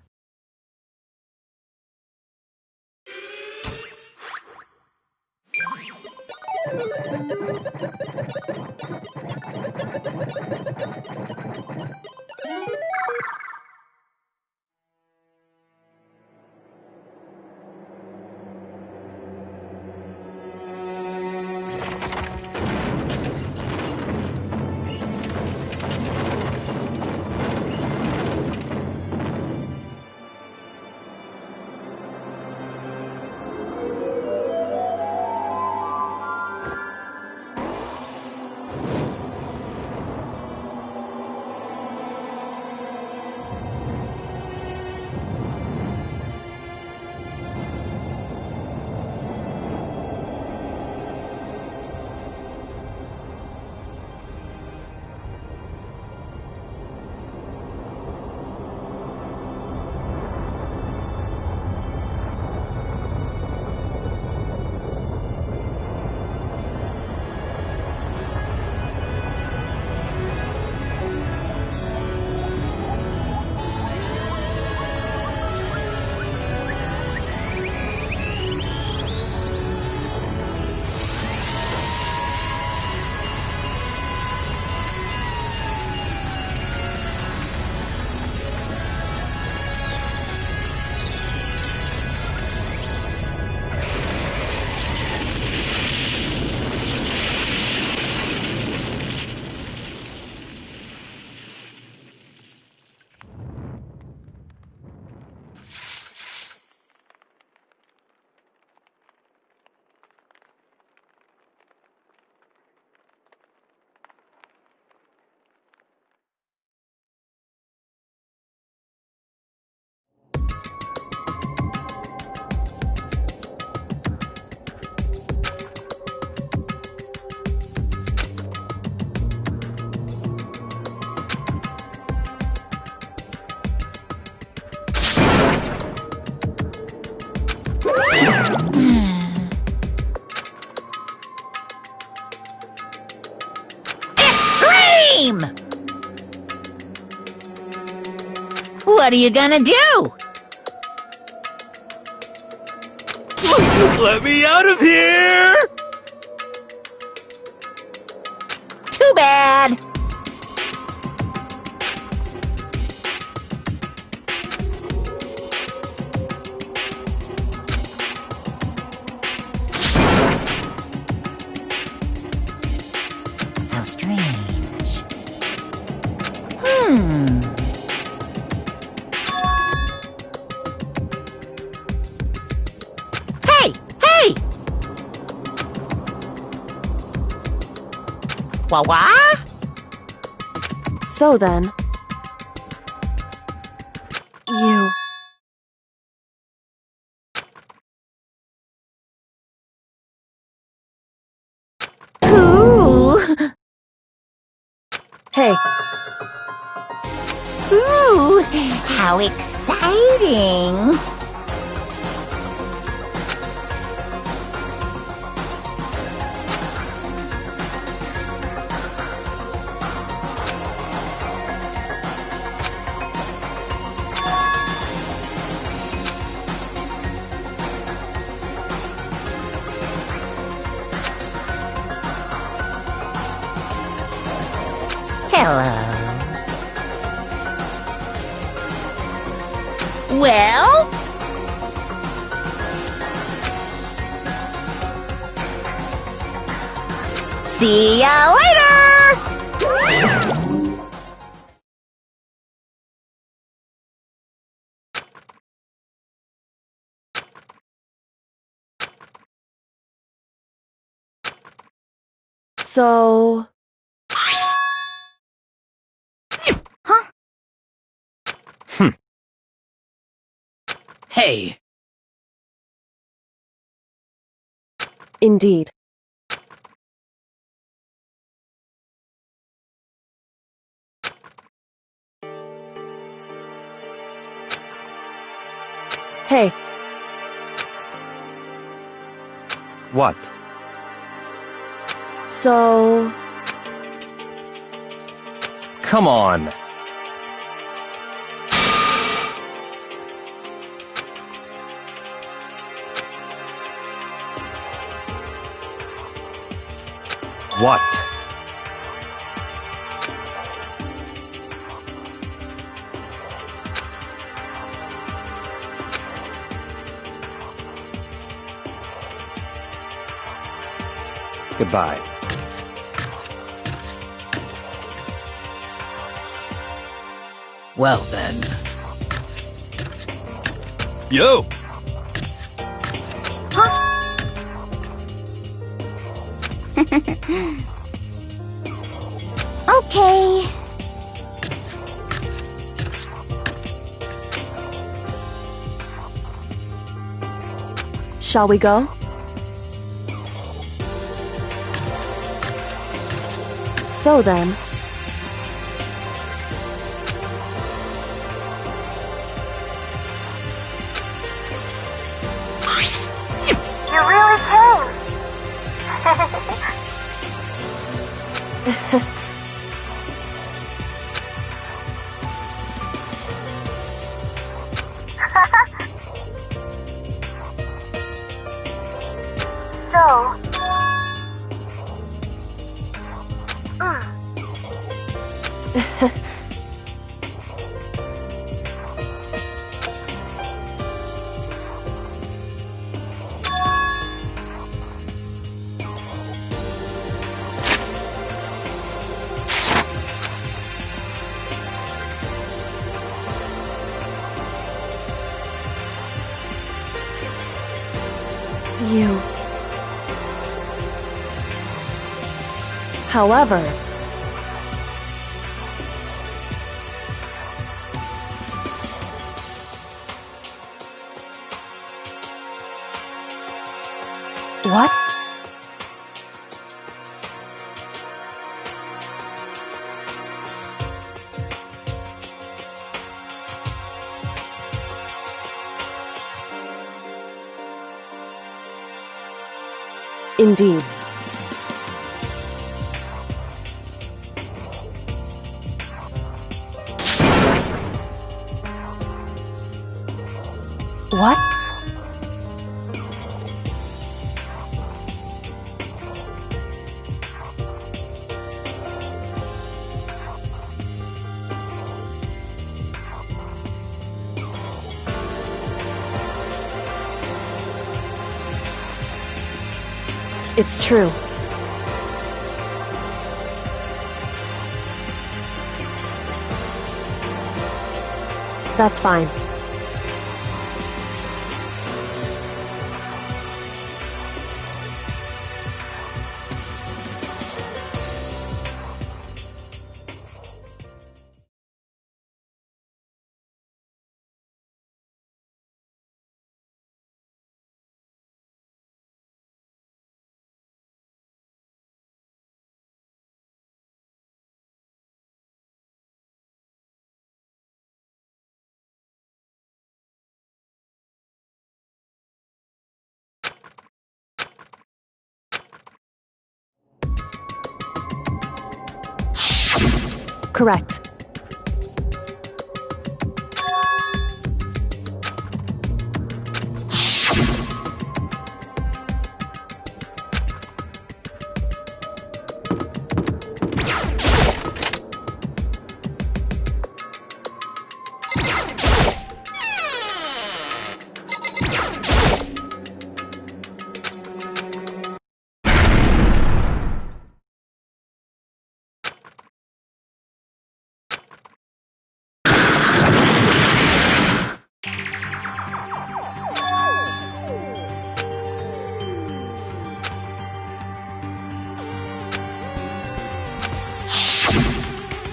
What are you gonna do? Let me out of here! Too bad. How strange. Hey! Hey! Wah-wah? So then... You... Ooh! Hey, Ooh! How exciting! Hello. Well? See ya later! so... Hey, Indeed. Hey, What? so... Come on. What? Goodbye. well then. Yo! Okay. Shall we go? So then... You really came. So... You... However... What? Indeed. What? It's true. That's fine. Correct.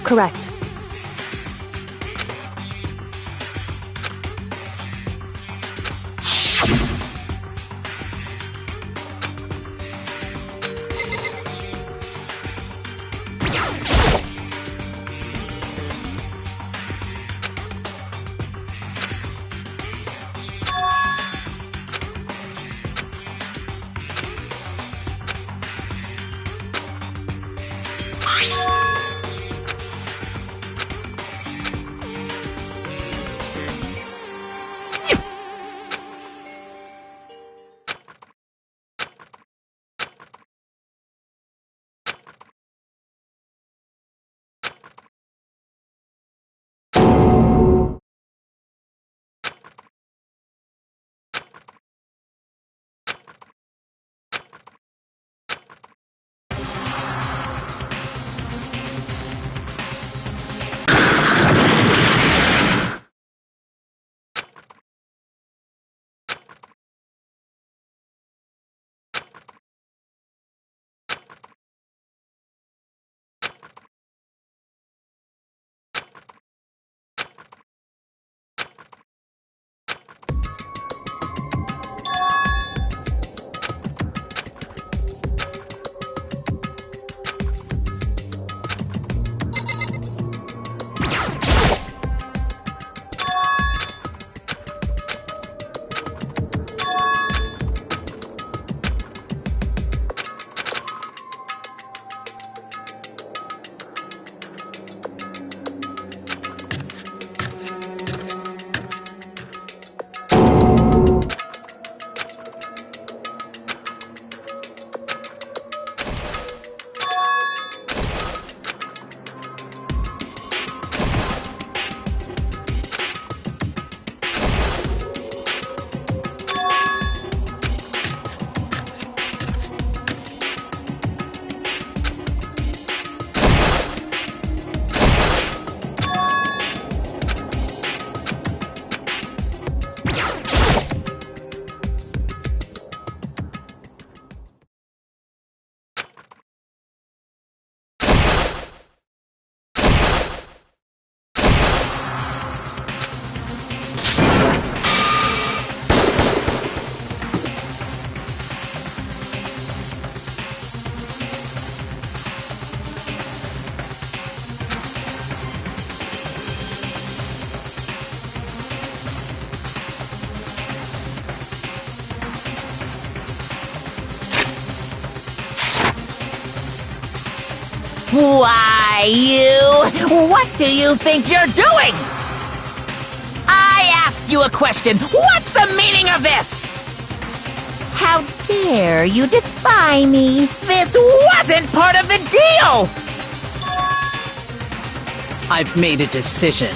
Correct. Why, you... What do you think you're doing? I asked ask you a question. What's the meaning of this? How dare you defy me? This wasn't part of the deal! I've made a decision.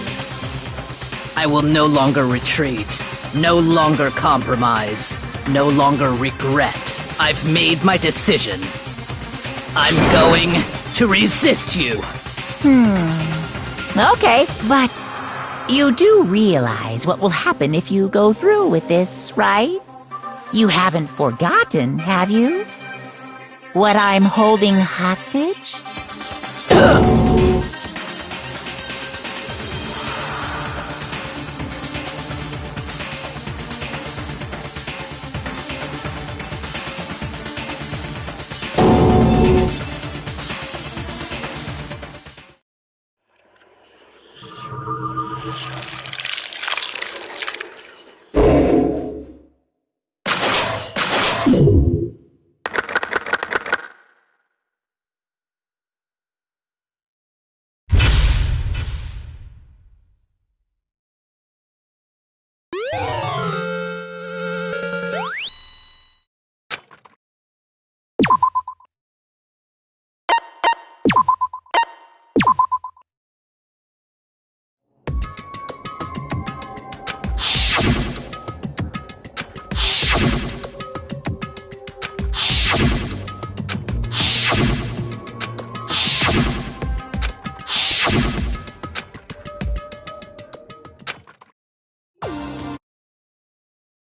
I will no longer retreat, no longer compromise, no longer regret. I've made my decision. I'm going to resist you. Okay, but you do realize what will happen if you go through with this, right? You haven't forgotten, have you? What I'm holding hostage?